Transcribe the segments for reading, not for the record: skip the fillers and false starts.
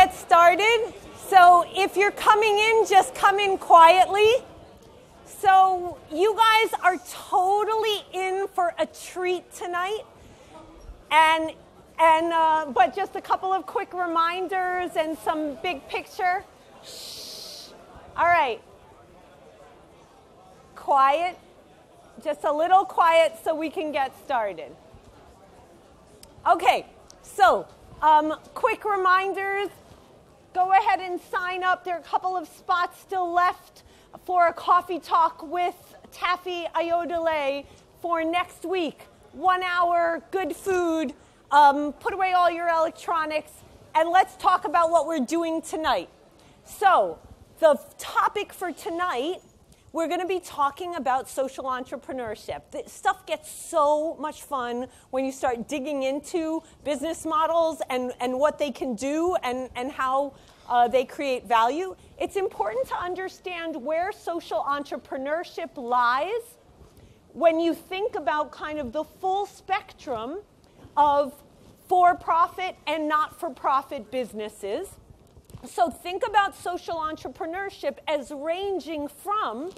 get started. So if you're coming in, just come in quietly. So you guys are totally in for a treat tonight. But just a couple of quick reminders and some big picture. Shh. All right. Quiet. Just a little quiet so we can get started. Okay, so quick reminders. Go ahead and sign up. There are a couple of spots still left for a coffee talk with Taffy Ayodele for next week. 1 hour, good food. Put away all your electronics, and let's talk about what we're doing tonight. So the topic for tonight, we're going to be talking about social entrepreneurship. This stuff gets so much fun when you start digging into business models and what they can do and how they create value. It's important to understand where social entrepreneurship lies when you think about kind of the full spectrum of for-profit and not-for-profit businesses. So think about social entrepreneurship as ranging from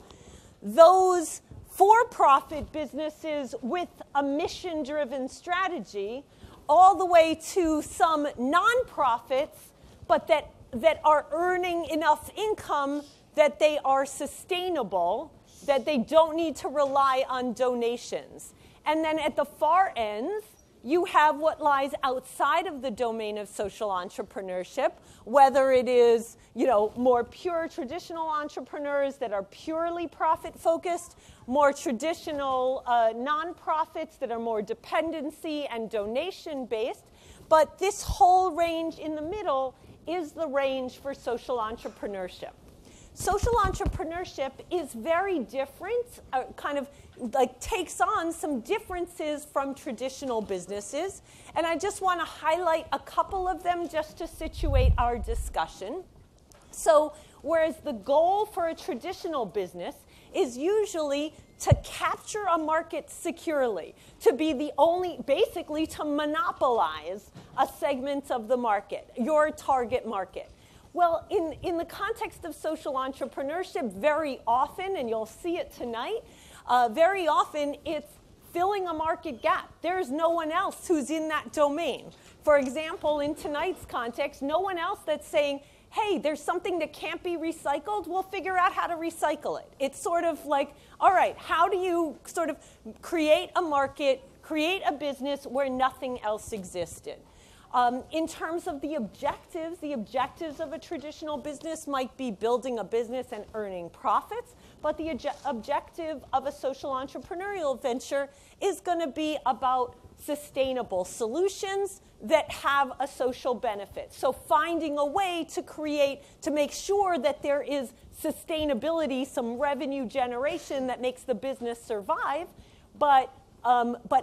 those for-profit businesses with a mission-driven strategy all the way to some nonprofits, but that are earning enough income that they are sustainable, that they don't need to rely on donations. And then at the far ends, you have what lies outside of the domain of social entrepreneurship, whether it is, more pure traditional entrepreneurs that are purely profit-focused, more traditional nonprofits that are more dependency and donation-based. But this whole range in the middle is the range for social entrepreneurship. Social entrepreneurship is very different, takes on some differences from traditional businesses. And I just want to highlight a couple of them just to situate our discussion. So whereas the goal for a traditional business is usually to capture a market securely, to be the only, basically to monopolize a segment of the market, your target market. Well, in the context of social entrepreneurship, very often, and you'll see it tonight, very often it's filling a market gap. There's no one else who's in that domain. For example, in tonight's context, no one else that's saying, hey, there's something that can't be recycled, we'll figure out how to recycle it. It's sort of like, all right, how do you sort of create a market, create a business where nothing else existed? In terms of the objectives of a traditional business might be building a business and earning profits, but the objective of a social entrepreneurial venture is going to be about sustainable solutions that have a social benefit. So finding a way to make sure that there is sustainability, some revenue generation that makes the business survive, but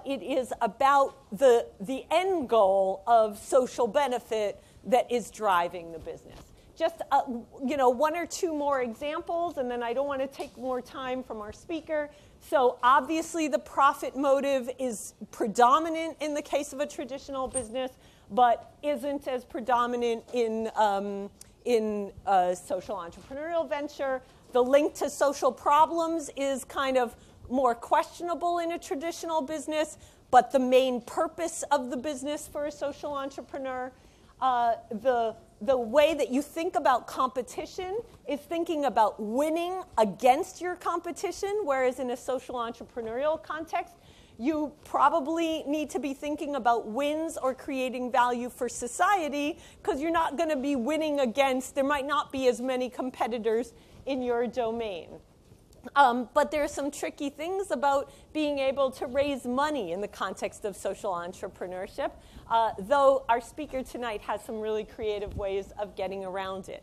it is about the end goal of social benefit that is driving the business. Just one or two more examples, and then I don't want to take more time from our speaker. So obviously the profit motive is predominant in the case of a traditional business, but isn't as predominant in a social entrepreneurial venture. The link to social problems is kind of more questionable in a traditional business, but the main purpose of the business for a social entrepreneur, the way that you think about competition is thinking about winning against your competition, whereas in a social entrepreneurial context, you probably need to be thinking about wins or creating value for society, because you're not going to be winning against, there might not be as many competitors in your domain. But there are some tricky things about being able to raise money in the context of social entrepreneurship, though our speaker tonight has some really creative ways of getting around it.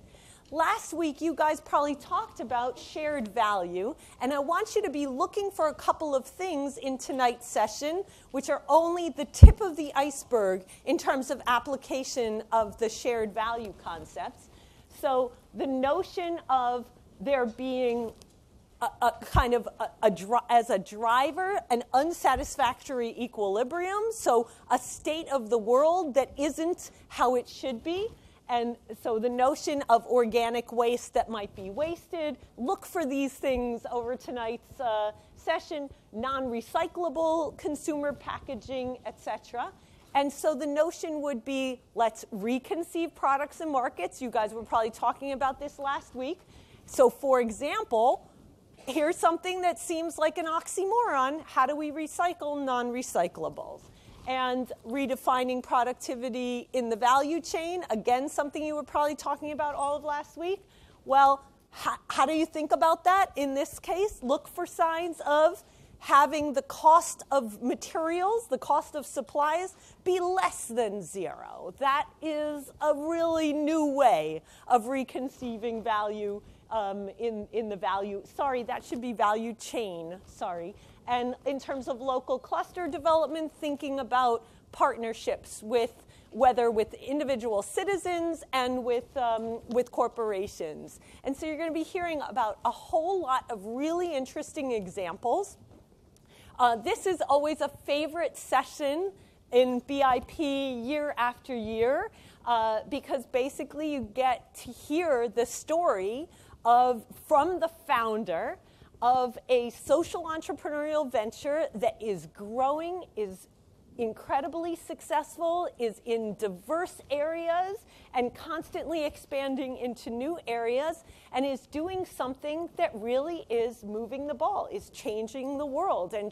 Last week, you guys probably talked about shared value, and I want you to be looking for a couple of things in tonight's session, which are only the tip of the iceberg in terms of application of the shared value concepts. So the notion of there being as a driver, an unsatisfactory equilibrium, so a state of the world that isn't how it should be, And so the notion of organic waste that might be wasted, look for these things over tonight's session, non-recyclable consumer packaging, etc. And so the notion would be, let's reconceive products and markets. You guys were probably talking about this last week. So for example, here's something that seems like an oxymoron. How do we recycle non-recyclables? And redefining productivity in the value chain, again, something you were probably talking about all of last week. Well, how do you think about that in this case? Look for signs of having the cost of materials, the cost of supplies, be less than zero. That is a really new way of reconceiving value in the value. Sorry, that should be value chain, sorry. And in terms of local cluster development, thinking about partnerships whether with individual citizens and with corporations. And so you're going to be hearing about a whole lot of really interesting examples. This is always a favorite session in BIP year after year because basically you get to hear the story from the founder of a social entrepreneurial venture that is growing, is incredibly successful, is in diverse areas and constantly expanding into new areas, and is doing something that really is moving the ball, is changing the world and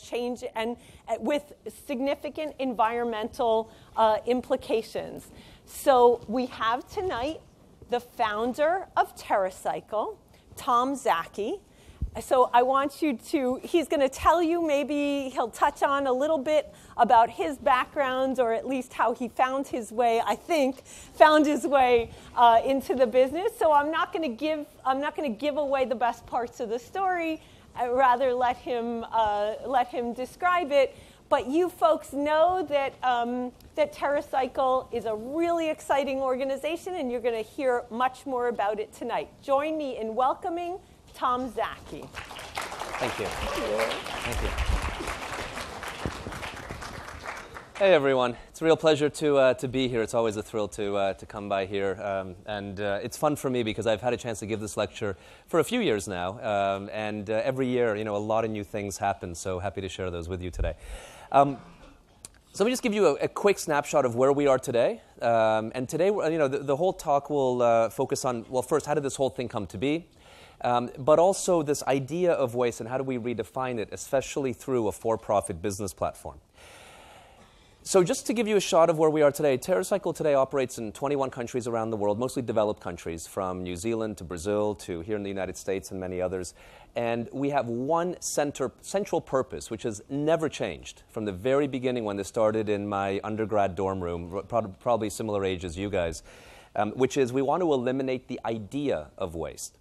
with significant environmental implications. So we have tonight the founder of TerraCycle, Tom Zaki. So I want you to, he's going to tell you, maybe he'll touch on a little bit about his background, or at least how he found his way, into the business. So I'm not going to give away the best parts of the story. I'd rather let him describe it. But you folks know that that TerraCycle is a really exciting organization, and you're going to hear much more about it tonight. Join me in welcoming Tom Zaki. Thank you. Thank you. Hey everyone, it's a real pleasure to be here. It's always a thrill to come by here, and it's fun for me because I've had a chance to give this lecture for a few years now, and every year, a lot of new things happen. So happy to share those with you today. So let me just give you a quick snapshot of where we are today. And today, the whole talk will focus on, well, first, how did this whole thing come to be? But also this idea of waste and how do we redefine it, especially through a for-profit business platform. So just to give you a shot of where we are today, TerraCycle today operates in 21 countries around the world, mostly developed countries, from New Zealand to Brazil to here in the United States and many others. And we have one central purpose, which has never changed from the very beginning when this started in my undergrad dorm room, probably similar age as you guys, which is we want to eliminate the idea of waste.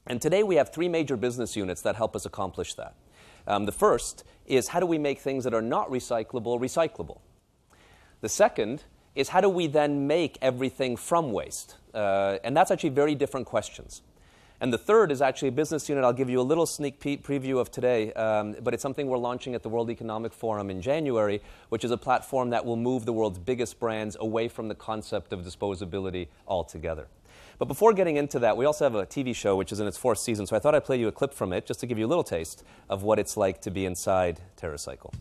And today we have three major business units that help us accomplish that. The first is how do we make things that are not recyclable, recyclable? The second is how do we then make everything from waste? And that's actually very different questions. And the third is actually a business unit I'll give you a little sneak preview of today, but it's something we're launching at the World Economic Forum in January, which is a platform that will move the world's biggest brands away from the concept of disposability altogether. But before getting into that, we also have a TV show which is in its 4th season, so I thought I'd play you a clip from it just to give you a little taste of what it's like to be inside TerraCycle.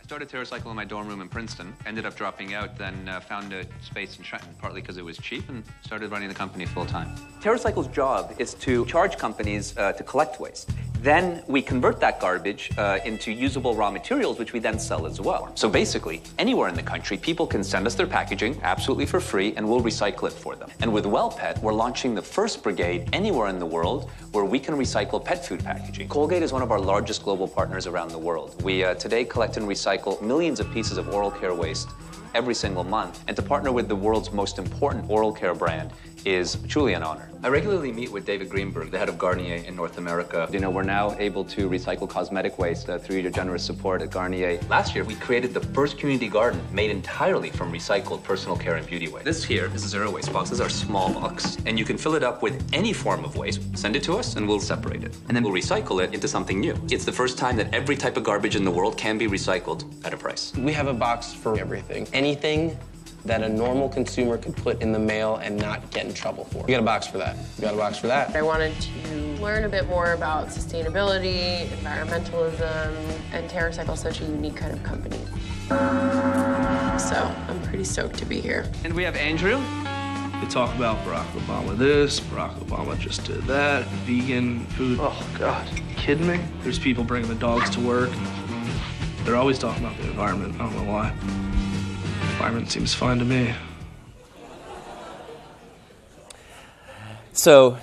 I started TerraCycle in my dorm room in Princeton, ended up dropping out, then found a space in Trenton, partly because it was cheap, and started running the company full-time. TerraCycle's job is to charge companies to collect waste. Then we convert that garbage into usable raw materials, which we then sell as well. So basically, anywhere in the country, people can send us their packaging absolutely for free, and we'll recycle it for them. And with WellPet, we're launching the first brigade anywhere in the world where we can recycle pet food packaging. Colgate is one of our largest global partners around the world. We today collect and recycle millions of pieces of oral care waste every single month, and to partner with the world's most important oral care brand is truly an honor. I regularly meet with David Greenberg, the head of Garnier in North America. We're now able to recycle cosmetic waste through your generous support at Garnier. Last year, we created the first community garden made entirely from recycled personal care and beauty waste. This here is a zero waste box. This is our small box, and you can fill it up with any form of waste. Send it to us, and we'll separate it. And then we'll recycle it into something new. It's the first time that every type of garbage in the world can be recycled at a price. We have a box for everything. Anything that a normal consumer could put in the mail and not get in trouble for. You got a box for that. You got a box for that. I wanted to learn a bit more about sustainability, environmentalism, and TerraCycle's such a unique kind of company. So I'm pretty stoked to be here. And we have Andrew. They talk about Barack Obama this, Barack Obama just did that, vegan food. Oh, God, you kidding me? There's people bringing the dogs to work. They're always talking about the environment. I don't know why. The environment seems fine to me. So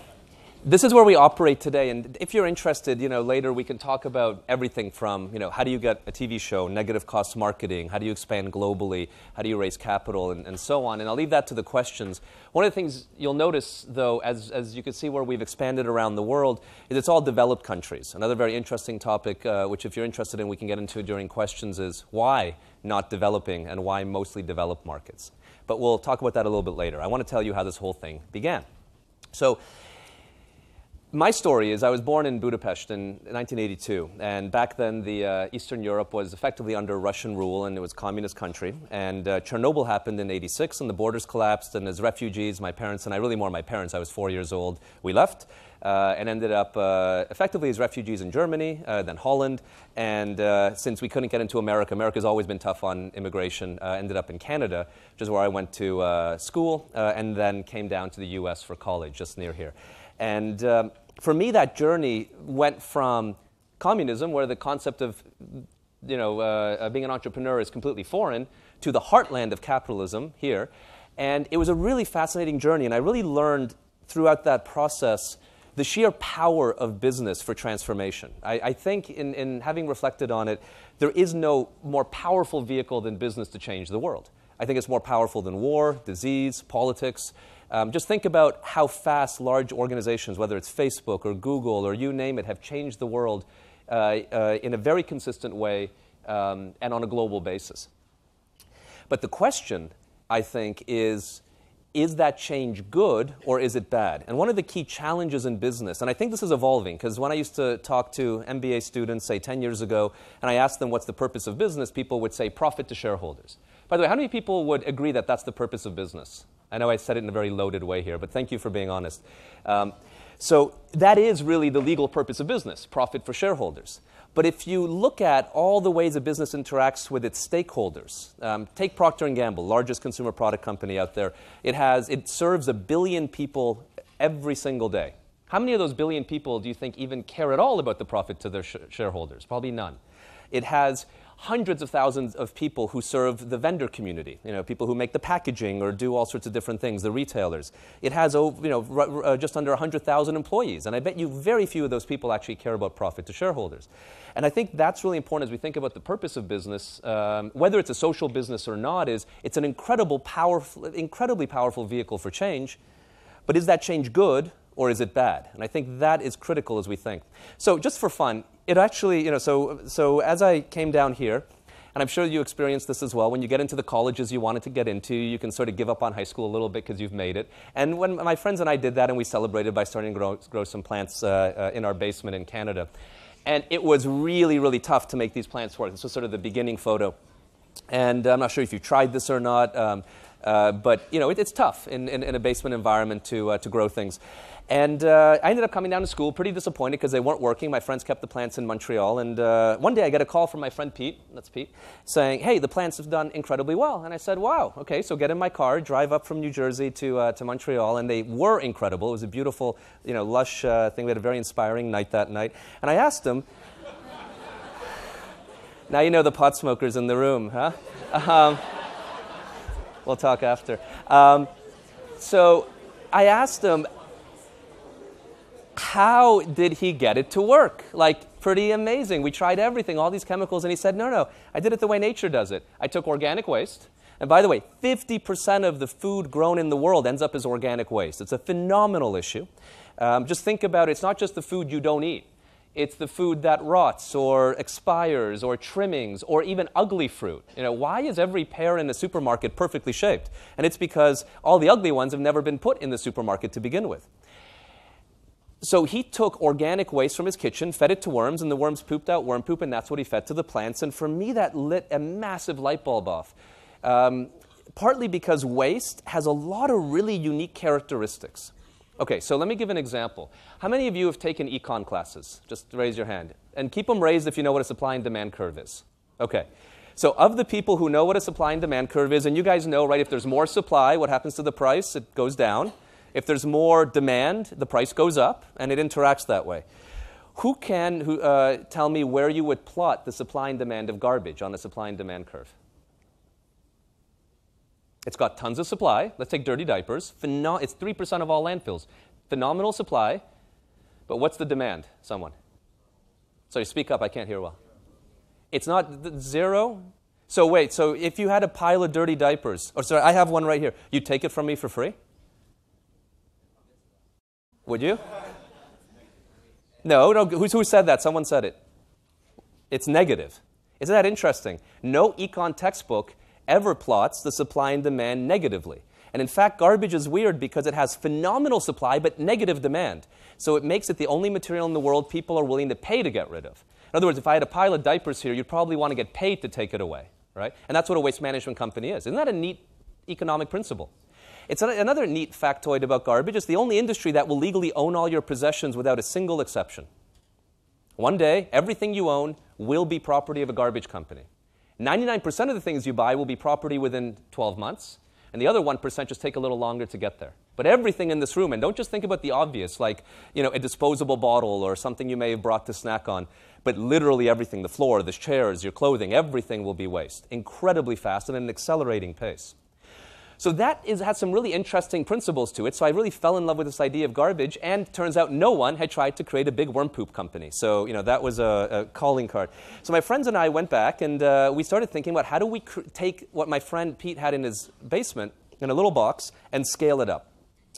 this is where we operate today, and if you're interested, later we can talk about everything from, how do you get a TV show, negative cost marketing, how do you expand globally, how do you raise capital, and so on, and I'll leave that to the questions. One of the things you'll notice, though, as you can see where we've expanded around the world, is it's all developed countries. Another very interesting topic, which if you're interested in, we can get into during questions, is why not developing and why mostly developed markets. But we'll talk about that a little bit later. I want to tell you how this whole thing began. So, my story is I was born in Budapest in 1982, and back then the Eastern Europe was effectively under Russian rule, and it was a communist country. And Chernobyl happened in '86, and the borders collapsed, and as refugees, my parents, and I really more my parents, I was 4 years old, we left and ended up effectively as refugees in Germany, then Holland, and since we couldn't get into America, America's always been tough on immigration, ended up in Canada, which is where I went to school, and then came down to the US for college, just near here. And for me, that journey went from communism, where the concept of being an entrepreneur is completely foreign, to the heartland of capitalism here. And it was a really fascinating journey, and I really learned throughout that process the sheer power of business for transformation. I think in having reflected on it, there is no more powerful vehicle than business to change the world. I think it's more powerful than war, disease, politics. Just think about how fast large organizations, whether it's Facebook or Google or you name it, have changed the world in a very consistent way and on a global basis. But the question, I think, is that change good or is it bad? And one of the key challenges in business, and I think this is evolving, because when I used to talk to MBA students, say 10 years ago, and I asked them what's the purpose of business, people would say profit to shareholders. By the way, how many people would agree that that's the purpose of business? I know I said it in a very loaded way here, but thank you for being honest. So that is really the legal purpose of business, profit for shareholders. But if you look at all the ways a business interacts with its stakeholders, take Procter & Gamble, largest consumer product company out there. It serves 1 billion people every single day. How many of those 1 billion people do you think even care at all about the profit to their shareholders? Probably none. It has hundreds of thousands of people who serve the vendor community, people who make the packaging or do all sorts of different things, the retailers. It has just under 100,000 employees, and I bet you very few of those people actually care about profit to shareholders. And I think that's really important as we think about the purpose of business, whether it's a social business or not, it's an incredibly powerful vehicle for change, but is that change good or is it bad? And I think that is critical as we think. So just for fun, it actually, so as I came down here, and I'm sure you experienced this as well, when you get into the colleges you wanted to get into, you can sort of give up on high school a little bit because you've made it. And when my friends and I did that, and we celebrated by starting to grow some plants in our basement in Canada. And it was really, really tough to make these plants work. This was sort of the beginning photo. And I'm not sure if you tried this or not, but it's tough in a basement environment to grow things. And I ended up coming down to school pretty disappointed because they weren't working. My friends kept the plants in Montreal. And one day I get a call from my friend Pete, that's Pete, saying, hey, the plants have done incredibly well. And I said, wow, okay, so get in my car, drive up from New Jersey to Montreal. And they were incredible. It was a beautiful, lush thing. We had a very inspiring night that night. And I asked him, now you know the pot smokers in the room, huh? We'll talk after. So I asked him, how did he get it to work? Like, pretty amazing. We tried everything, all these chemicals, and he said, no, I did it the way nature does it. I took organic waste, and by the way, 50% of the food grown in the world ends up as organic waste. It's a phenomenal issue. Just think about it. It's not just the food you don't eat. It's the food that rots or expires or trimmings or even ugly fruit. Why is every pear in the supermarket perfectly shaped? And it's because all the ugly ones have never been put in the supermarket to begin with. So he took organic waste from his kitchen, fed it to worms, and the worms pooped out worm poop, and that's what he fed to the plants. And for me, that lit a massive light bulb off. partly because waste has a lot of really unique characteristics. Okay, so let me give an example. How many of you have taken econ classes? Just raise your hand. And keep them raised if you know what a supply and demand curve is. Okay. So of the people who know what a supply and demand curve is, and you guys know, right, if there's more supply, what happens to the price? It goes down. If there's more demand, the price goes up, and it interacts that way. Who can tell me where you would plot the supply and demand of garbage on a supply and demand curve? It's got tons of supply. Let's take dirty diapers. It's 3% of all landfills. Phenomenal supply. But what's the demand? Someone. Sorry, speak up. I can't hear well. It's not zero? So wait, so if you had a pile of dirty diapers, or sorry, I have one right here. You'd take it from me for free? Would you? No, who said that? Someone said it. It's negative. Isn't that interesting? No econ textbook ever plots the supply and demand negatively. And in fact, garbage is weird because it has phenomenal supply but negative demand. So it makes it the only material in the world people are willing to pay to get rid of. In other words, if I had a pile of diapers here, you'd probably want to get paid to take it away, right? And that's what a waste management company is. Isn't that a neat economic principle? It's another neat factoid about garbage. It's the only industry that will legally own all your possessions without a single exception. One day, everything you own will be property of a garbage company. 99% of the things you buy will be property within 12 months, and the other 1% just take a little longer to get there. But everything in this room, and don't just think about the obvious, like a disposable bottle or something you may have brought to snack on, but literally everything, the floor, the chairs, your clothing, everything will be waste, incredibly fast and at an accelerating pace. So that has some really interesting principles to it. So I really fell in love with this idea of garbage, and turns out no one had tried to create a big worm poop company. So that was a calling card. So my friends and I went back, and we started thinking about how do we take what my friend Pete had in his basement in a little box and scale it up.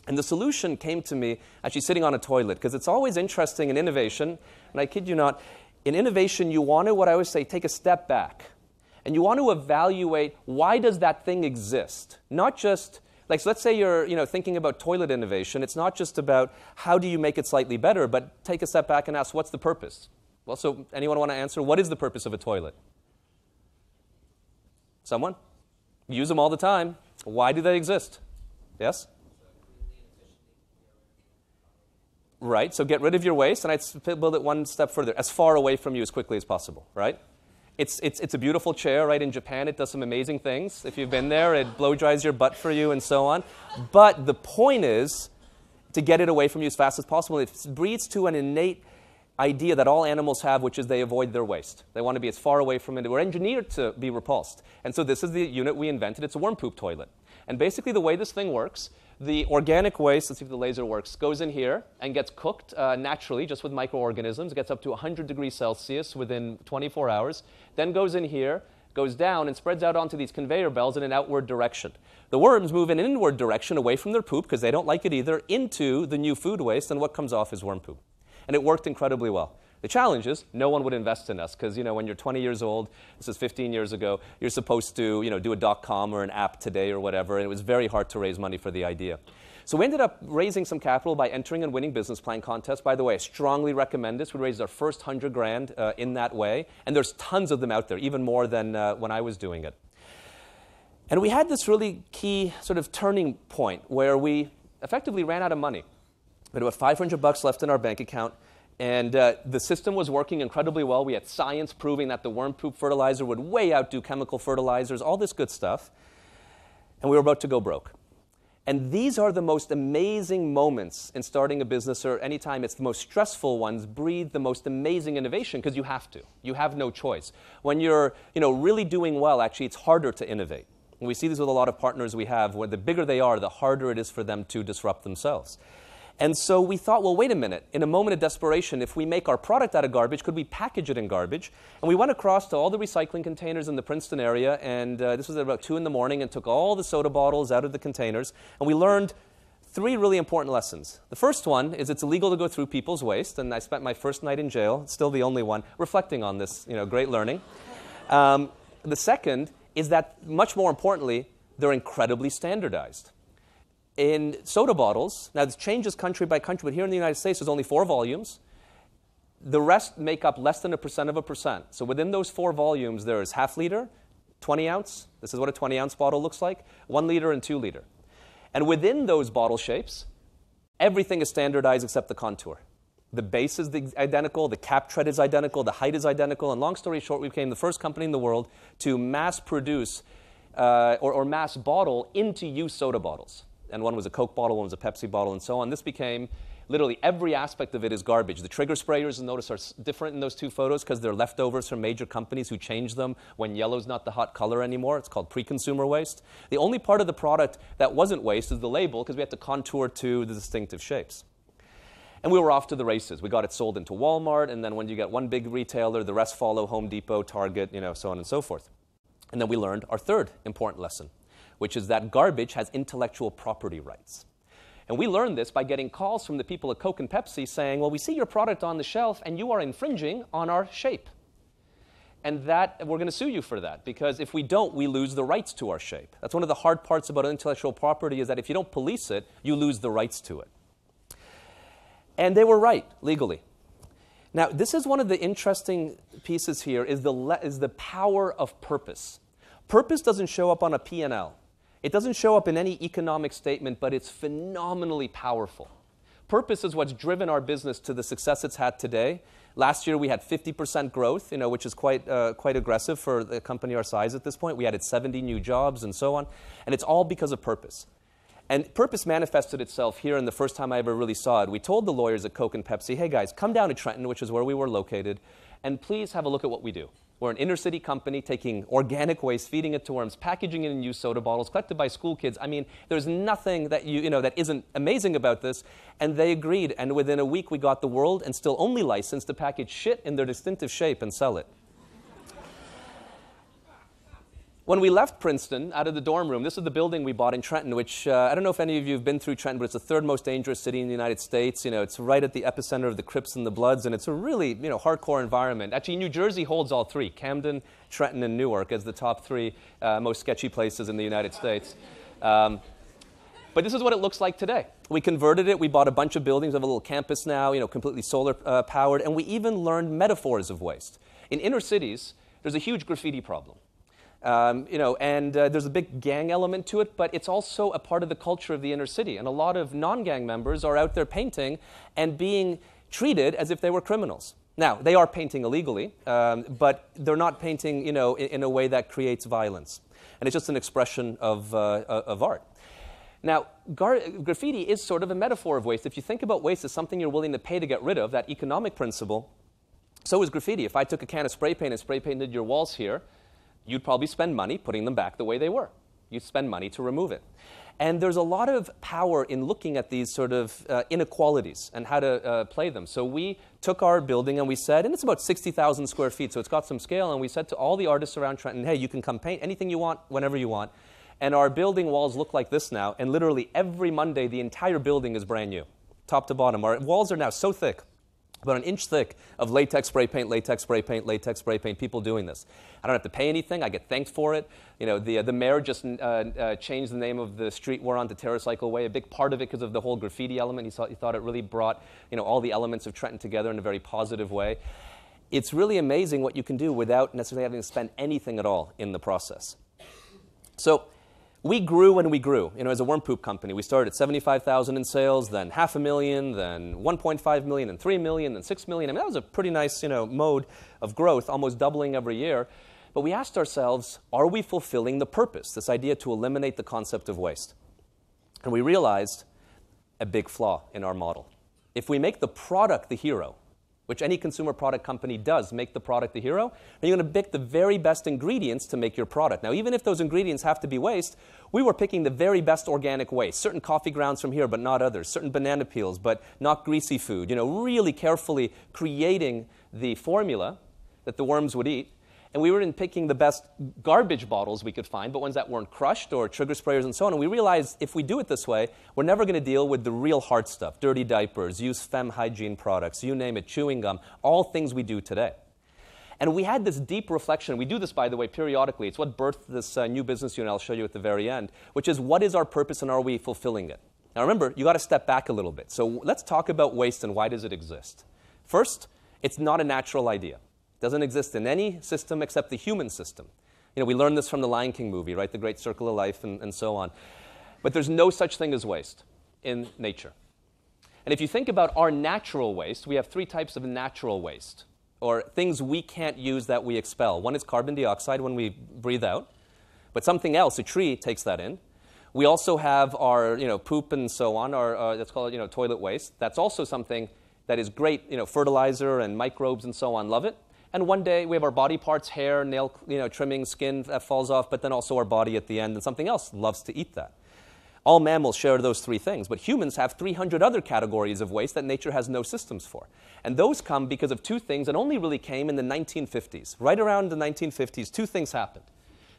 And the solution came to me actually sitting on a toilet, because it's always interesting in innovation, and I kid you not, in innovation you want to, what I always say, take a step back. And you want to evaluate, why does that thing exist? Not just, like, so let's say you're thinking about toilet innovation. It's not just about how do you make it slightly better, but take a step back and ask, what's the purpose? Well, so anyone want to answer, what is the purpose of a toilet? Someone? Use them all the time. Why do they exist? Yes? Right, so get rid of your waste, and I'd build it one step further, as far away from you as quickly as possible, right? It's a beautiful chair, right? In Japan, it does some amazing things. If you've been there, it blow dries your butt for you and so on. But the point is to get it away from you as fast as possible. It breeds to an innate idea that all animals have, which is they avoid their waste. They want to be as far away from it. We're engineered to be repulsed. And so this is the unit we invented. It's a worm poop toilet. And basically the way this thing works, the organic waste, let's see if the laser works, goes in here and gets cooked naturally, just with microorganisms. It gets up to 100 degrees Celsius within 24 hours. Then goes in here, goes down, and spreads out onto these conveyor belts in an outward direction. The worms move in an inward direction away from their poop, because they don't like it either, into the new food waste, and what comes off is worm poop. And it worked incredibly well. The challenge is no one would invest in us, because when you're 20 years old, this is 15 years ago, you're supposed to do a .com or an app today or whatever, and it was very hard to raise money for the idea. So we ended up raising some capital by entering and winning business plan contests. By the way, I strongly recommend this. We raised our first 100 grand in that way, and there's tons of them out there, even more than when I was doing it. And we had this really key sort of turning point where we effectively ran out of money. We had about $500 left in our bank account. And the system was working incredibly well. We had science proving that the worm poop fertilizer would way outdo chemical fertilizers, all this good stuff. And we were about to go broke. And these are the most amazing moments in starting a business, or anytime it's the most stressful ones, breed the most amazing innovation, because you have to. You have no choice. When you're really doing well, actually, it's harder to innovate. And we see this with a lot of partners we have, where the bigger they are, the harder it is for them to disrupt themselves. And so we thought, well, wait a minute. In a moment of desperation, if we make our product out of garbage, could we package it in garbage? And we went across to all the recycling containers in the Princeton area, and this was at about 2 in the morning, and took all the soda bottles out of the containers. And we learned 3 really important lessons. The first one is it's illegal to go through people's waste, and I spent my first night in jail, still the only one, reflecting on this great learning. The second is that, much more importantly, they're incredibly standardized. In soda bottles, now this changes country by country, but here in the United States there's only 4 volumes. The rest make up less than 1% of a percent. So within those 4 volumes there's half liter, 20 ounce. This is what a 20 ounce bottle looks like. 1 liter and 2 liter. And within those bottle shapes, everything is standardized except the contour. The base is identical, the cap tread is identical, the height is identical, and long story short, we became the first company in the world to mass produce or mass bottle into used soda bottles. And one was a Coke bottle, one was a Pepsi bottle, and so on. This became literally every aspect of it is garbage. The trigger sprayers, notice, are different in those two photos because they're leftovers from major companies who changed them when yellow's not the hot color anymore. It's called pre-consumer waste. The only part of the product that wasn't waste is the label because we had to contour to the distinctive shapes. And we were off to the races. We got it sold into Walmart, and then when you get one big retailer, the rest follow: Home Depot, Target, so on and so forth. And then we learned our third important lesson, which is that garbage has intellectual property rights. And we learned this by getting calls from the people at Coke and Pepsi saying, well, we see your product on the shelf, and you are infringing on our shape. And that we're going to sue you for that, because if we don't, we lose the rights to our shape. That's one of the hard parts about intellectual property, is that if you don't police it, you lose the rights to it. And they were right, legally. Now, this is one of the interesting pieces here, is the power of purpose. Purpose doesn't show up on a P&L. It doesn't show up in any economic statement, but it's phenomenally powerful. Purpose is what's driven our business to the success it's had today. Last year, we had 50% growth, which is quite aggressive for a company our size at this point. We added 70 new jobs and so on. And it's all because of purpose. And purpose manifested itself here, and the first time I ever really saw it, we told the lawyers at Coke and Pepsi, hey guys, come down to Trenton, which is where we were located, and please have a look at what we do. We're an inner city company taking organic waste, feeding it to worms, packaging it in used soda bottles, collected by school kids. I mean, there's nothing that that isn't amazing about this. And they agreed, and within a week we got the world and still only licensed to package shit in their distinctive shape and sell it. When we left Princeton out of the dorm room, this is the building we bought in Trenton, which I don't know if any of you have been through Trenton, but it's the third most dangerous city in the United States. It's right at the epicenter of the Crips and the Bloods, and it's a really hardcore environment. Actually, New Jersey holds all three: Camden, Trenton, and Newark as the top three most sketchy places in the United States. But this is what it looks like today. We converted it. We bought a bunch of buildings. We have a little campus now, completely solar powered, and we even learned metaphors of waste. In inner cities, there's a huge graffiti problem. There's a big gang element to it, but it's also a part of the culture of the inner city. And a lot of non-gang members are out there painting and being treated as if they were criminals. Now, they are painting illegally, but they're not painting, in a way that creates violence. And it's just an expression of art. Now, graffiti is sort of a metaphor of waste. If you think about waste as something you're willing to pay to get rid of, that economic principle, so is graffiti. If I took a can of spray paint and spray painted your walls here, you'd probably spend money putting them back the way they were. You'd spend money to remove it. And there's a lot of power in looking at these sort of inequalities and how to play them. So we took our building and we said, and it's about 60,000 square feet, so it's got some scale, and we said to all the artists around Trenton, hey, you can come paint anything you want, whenever you want. And our building walls look like this now, and literally every Monday, the entire building is brand new, top to bottom. Our walls are now so thick, about an inch thick, of latex spray paint, latex spray paint, latex spray paint, people doing this. I don't have to pay anything. I get thanked for it. The mayor just changed the name of the street we're on to TerraCycle Way, a big part of it because of the whole graffiti element. He thought it really brought all the elements of Trenton together in a very positive way. It's really amazing what you can do without necessarily having to spend anything at all in the process. So we grew and we grew, as a worm poop company. We started at 75,000 in sales, then $500,000, then 1.5 million, and 3 million, then 6 million. I mean, that was a pretty nice, mode of growth, almost doubling every year. But we asked ourselves, are we fulfilling the purpose, this idea to eliminate the concept of waste? And we realized a big flaw in our model. If we make the product the hero, which any consumer product company does, make the product the hero, and you're going to pick the very best ingredients to make your product. Now, even if those ingredients have to be waste, we were picking the very best organic waste. Certain coffee grounds from here, but not others. Certain banana peels, but not greasy food. Really carefully creating the formula that the worms would eat. And we were in picking the best garbage bottles we could find, but ones that weren't crushed or trigger sprayers and so on. And we realized if we do it this way, we're never going to deal with the real hard stuff, dirty diapers, use femme hygiene products, you name it, chewing gum, all things we do today. And we had this deep reflection. We do this, by the way, periodically. It's what birthed this new business unit I'll show you at the very end, which is what is our purpose and are we fulfilling it? Now remember, you got to step back a little bit. So let's talk about waste and why does it exist. First, it's not a natural idea. It doesn't exist in any system except the human system. We learned this from the Lion King movie, right? The Great Circle of Life and so on. But there's no such thing as waste in nature. And if you think about our natural waste, we have 3 types of natural waste, or things we can't use that we expel. One is carbon dioxide when we breathe out, but something else, a tree, takes that in. We also have our poop and so on, or let's call it toilet waste. That's also something that is great, fertilizer and microbes and so on love it. And one day we have our body parts, hair, nail trimming, skin that falls off, but then also our body at the end, and something else loves to eat that. All mammals share those 3 things, but humans have 300 other categories of waste that nature has no systems for. And those come because of 2 things that only really came in the 1950s. Right around the 1950s, 2 things happened.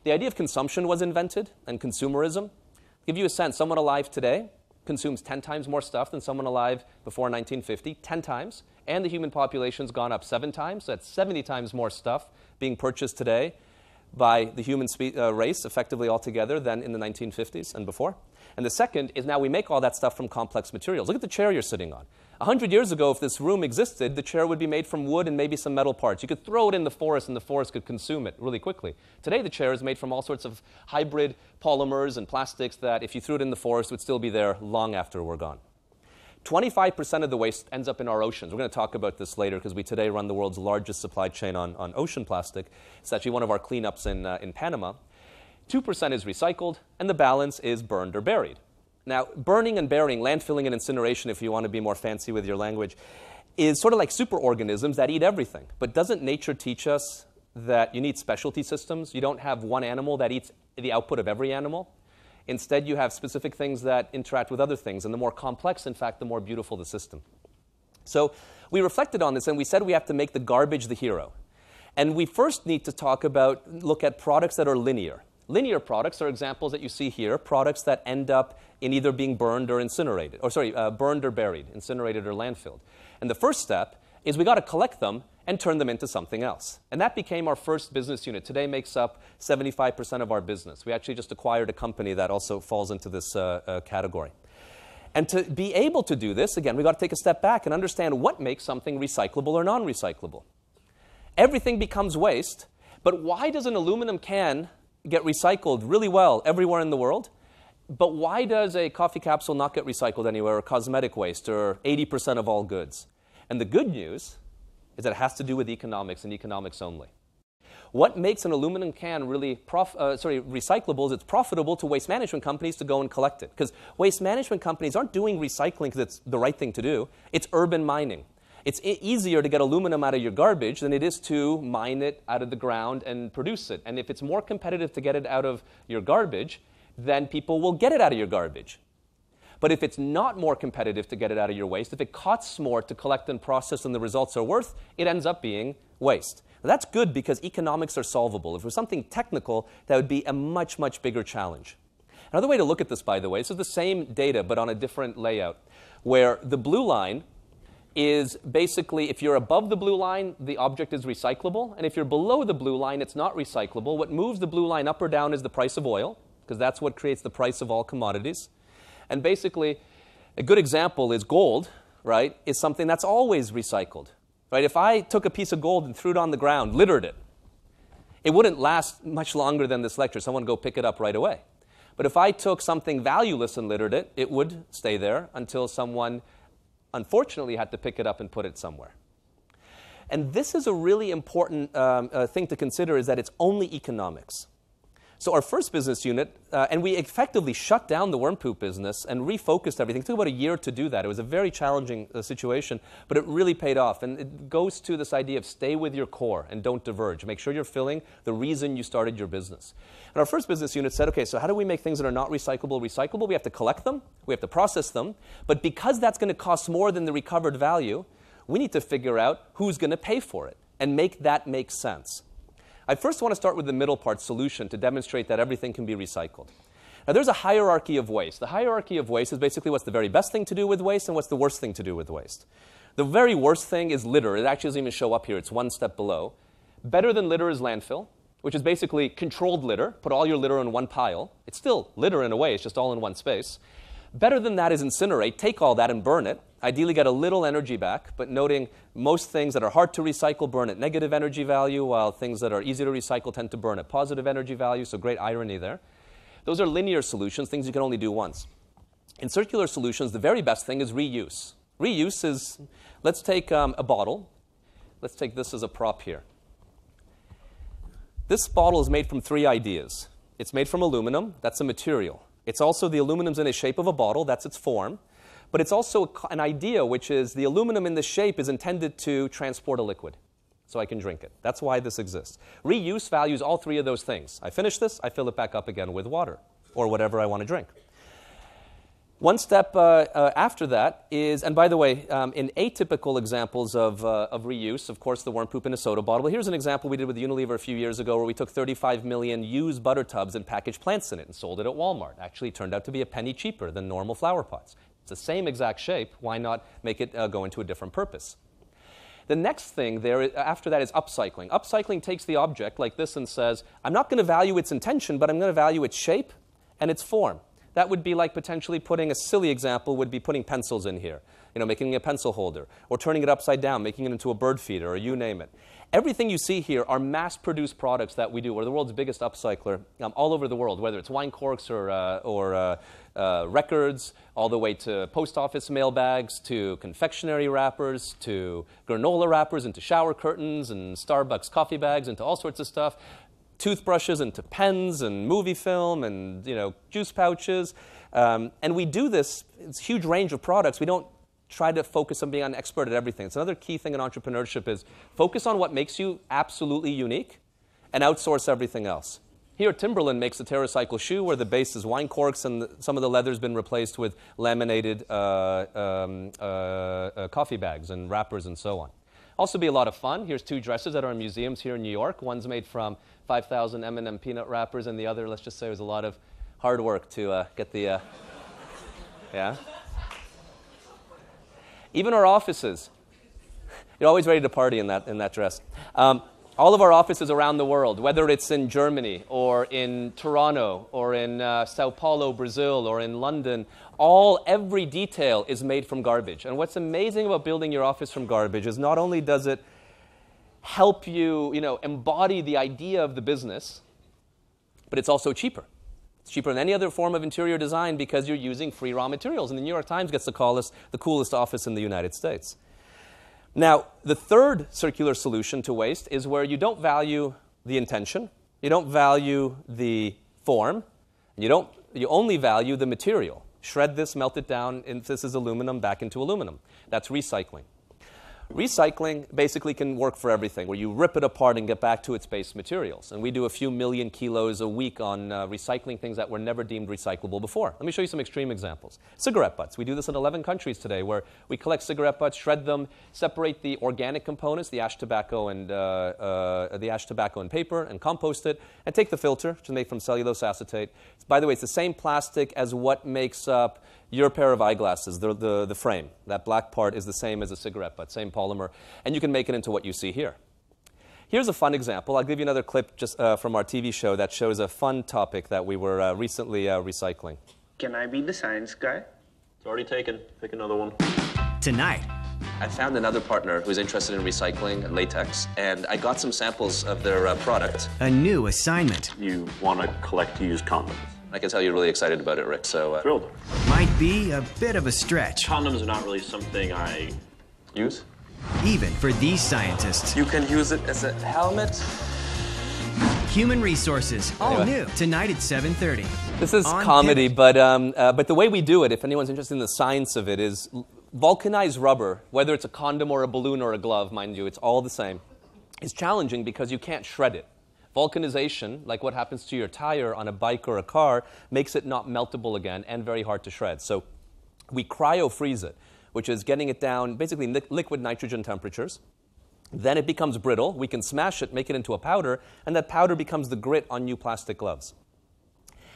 The idea of consumption was invented, and consumerism. To give you a sense, someone alive today consumes 10 times more stuff than someone alive before 1950, 10 times, and the human population's gone up 7 times, so that's 70 times more stuff being purchased today by the human race, effectively altogether, than in the 1950s and before. And the second is now we make all that stuff from complex materials. Look at the chair you're sitting on. 100 years ago, if this room existed, the chair would be made from wood and maybe some metal parts. You could throw it in the forest, and the forest could consume it really quickly. Today, the chair is made from all sorts of hybrid polymers and plastics that, if you threw it in the forest, would still be there long after we're gone. 25% of the waste ends up in our oceans. We're going to talk about this later because we today run the world's largest supply chain on ocean plastic. It's actually one of our cleanups in Panama. 2% is recycled, and the balance is burned or buried. Now, burning and burying, landfilling and incineration, if you want to be more fancy with your language, is sort of like superorganisms that eat everything. But doesn't nature teach us that you need specialty systems? You don't have one animal that eats the output of every animal. Instead, you have specific things that interact with other things. And the more complex, in fact, the more beautiful the system. So we reflected on this, and we said we have to make the garbage the hero. And we first need to look at products that are linear. Linear products are examples that you see here, products that end up in either being burned or incinerated, burned or buried, incinerated or landfilled. And the first step is we got to collect them and turn them into something else. And that became our first business unit. Today makes up 75% of our business. We actually just acquired a company that also falls into this category. And to be able to do this, again, we got to take a step back and understand what makes something recyclable or non-recyclable. Everything becomes waste, but why does an aluminum can get recycled really well everywhere in the world? But why does a coffee capsule not get recycled anywhere, or cosmetic waste, or 80% of all goods? And the good news is that it has to do with economics and economics only. What makes an aluminum can really recyclable is it's profitable to waste management companies to go and collect it. Because waste management companies aren't doing recycling because it's the right thing to do. It's urban mining. It's easier to get aluminum out of your garbage than it is to mine it out of the ground and produce it. And if it's more competitive to get it out of your garbage, then people will get it out of your garbage. But if it's not more competitive to get it out of your waste, if it costs more to collect and process than the results are worth, it ends up being waste. Now, that's good because economics are solvable. If it was something technical, that would be a much, much bigger challenge. Another way to look at this, by the way, this is the same data but on a different layout, where the blue line is basically, if you're above the blue line, the object is recyclable. And if you're below the blue line, it's not recyclable. What moves the blue line up or down is the price of oil, because that's what creates the price of all commodities. And basically, a good example is gold, right, is something that's always recycled. Right? If I took a piece of gold and threw it on the ground, littered it, it wouldn't last much longer than this lecture. Someone would go pick it up right away. But if I took something valueless and littered it, it would stay there until someone unfortunately had to pick it up and put it somewhere. And this is a really important thing to consider, is that it's only economics. So our first business unit, and we effectively shut down the worm poop business and refocused everything. It took about a year to do that. It was a very challenging situation, but it really paid off. And it goes to this idea of stay with your core and don't diverge. Make sure you're filling the reason you started your business. And our first business unit said, okay, so how do we make things that are not recyclable recyclable? We have to collect them. We have to process them. But because that's going to cost more than the recovered value, we need to figure out who's going to pay for it and make that make sense. I first want to start with the middle part, solution, to demonstrate that everything can be recycled. Now, there's a hierarchy of waste. The hierarchy of waste is basically what's the very best thing to do with waste and what's the worst thing to do with waste. The very worst thing is litter. It actually doesn't even show up here. It's one step below. Better than litter is landfill, which is basically controlled litter. Put all your litter in one pile. It's still litter in a way. It's just all in one space. Better than that is incinerate. Take all that and burn it. ideally get a little energy back, but noting most things that are hard to recycle burn at negative energy value, while things that are easy to recycle tend to burn at positive energy value, so great irony there. Those are linear solutions, things you can only do once. In circular solutions, the very best thing is reuse. Reuse is, let's take a bottle. Let's take this as a prop here. This bottle is made from 3 ideas. It's made from aluminum, that's a material. It's also, the aluminum's in the shape of a bottle, that's its form. But it's also an idea, which is the aluminum in the shape is intended to transport a liquid, so I can drink it. That's why this exists. Reuse values all 3 of those things. I finish this, I fill it back up again with water, or whatever I want to drink. One step after that is, and by the way, in atypical examples of reuse, of course, the worm poop in a soda bottle. But here's an example we did with Unilever a few years ago where we took 35 million used butter tubs and packaged plants in it and sold it at Walmart. Actually, it turned out to be a penny cheaper than normal flower pots. It's the same exact shape. Why not make it go into a different purpose? The next thing there after that is upcycling. Upcycling takes the object like this and says, I'm not going to value its intention, but I'm going to value its shape and its form. That would be like potentially putting, a silly example would be putting pencils in here, making a pencil holder, or turning it upside down, making it into a bird feeder, or you name it. Everything you see here are mass-produced products that we do. We're the world's biggest upcycler all over the world, whether it's wine corks or records, all the way to post office mailbags, to confectionery wrappers, to granola wrappers, into shower curtains, and Starbucks coffee bags, into all sorts of stuff. Toothbrushes into pens and movie film and juice pouches. And we do this, it's a huge range of products. We don't try to focus on being an expert at everything. It's another key thing in entrepreneurship is focus on what makes you absolutely unique and outsource everything else. Here, Timberland makes a TerraCycle shoe where the base is wine corks and some of the leather's been replaced with laminated coffee bags and wrappers and so on. Also be a lot of fun. Here's 2 dresses that are in museums here in New York. One's made from 5,000 M&M peanut wrappers, and the other, let's just say, was a lot of hard work to get the, yeah. Even our offices. You're always ready to party in that dress. All of our offices around the world, whether it's in Germany or in Toronto or in Sao Paulo, Brazil, or in London, every detail is made from garbage. And what's amazing about building your office from garbage is not only does it help you, embody the idea of the business, but it's also cheaper. It's cheaper than any other form of interior design because you're using free raw materials. And the New York Times gets to call us the coolest office in the United States. Now, the third circular solution to waste is where you don't value the intention, you don't value the form, and you only value the material. Shred this, melt it down, and if this is aluminum, back into aluminum. That's recycling. Recycling basically can work for everything, where you rip it apart and get back to its base materials. And we do a few million kilos a week on recycling things that were never deemed recyclable before. Let me show you some extreme examples. Cigarette butts. We do this in 11 countries today, where we collect cigarette butts, shred them, separate the organic components, the ash tobacco and paper, and compost it, and take the filter, which is made from cellulose acetate. By the way, it's the same plastic as what makes up your pair of eyeglasses, the frame. That black part is the same as a cigarette butt, same polymer, and you can make it into what you see here. Here's a fun example. I'll give you another clip just from our TV show that shows a fun topic that we were recently recycling. Can I be the science guy? It's already taken. Pick another one. Tonight, I found another partner who's interested in recycling and latex, and I got some samples of their product. a new assignment You want to collect used condoms. I can tell you're really excited about it, Rick, so... Thrilled. might be a bit of a stretch, Condoms are not really something I use. even for these scientists. You can use it as a helmet. Human Resources, all new, tonight at 7:30. This is On comedy, Pivot. but the way we do it, if anyone's interested in the science of it, is vulcanized rubber, whether it's a condom or a balloon or a glove, mind you, it's all the same, is challenging because you can't shred it. Vulcanization, like what happens to your tire on a bike or a car, makes it not meltable again and very hard to shred. So we cryo-freeze it, which is getting it down basically liquid nitrogen temperatures. Then it becomes brittle. We can smash it, make it into a powder, and that powder becomes the grit on new plastic gloves.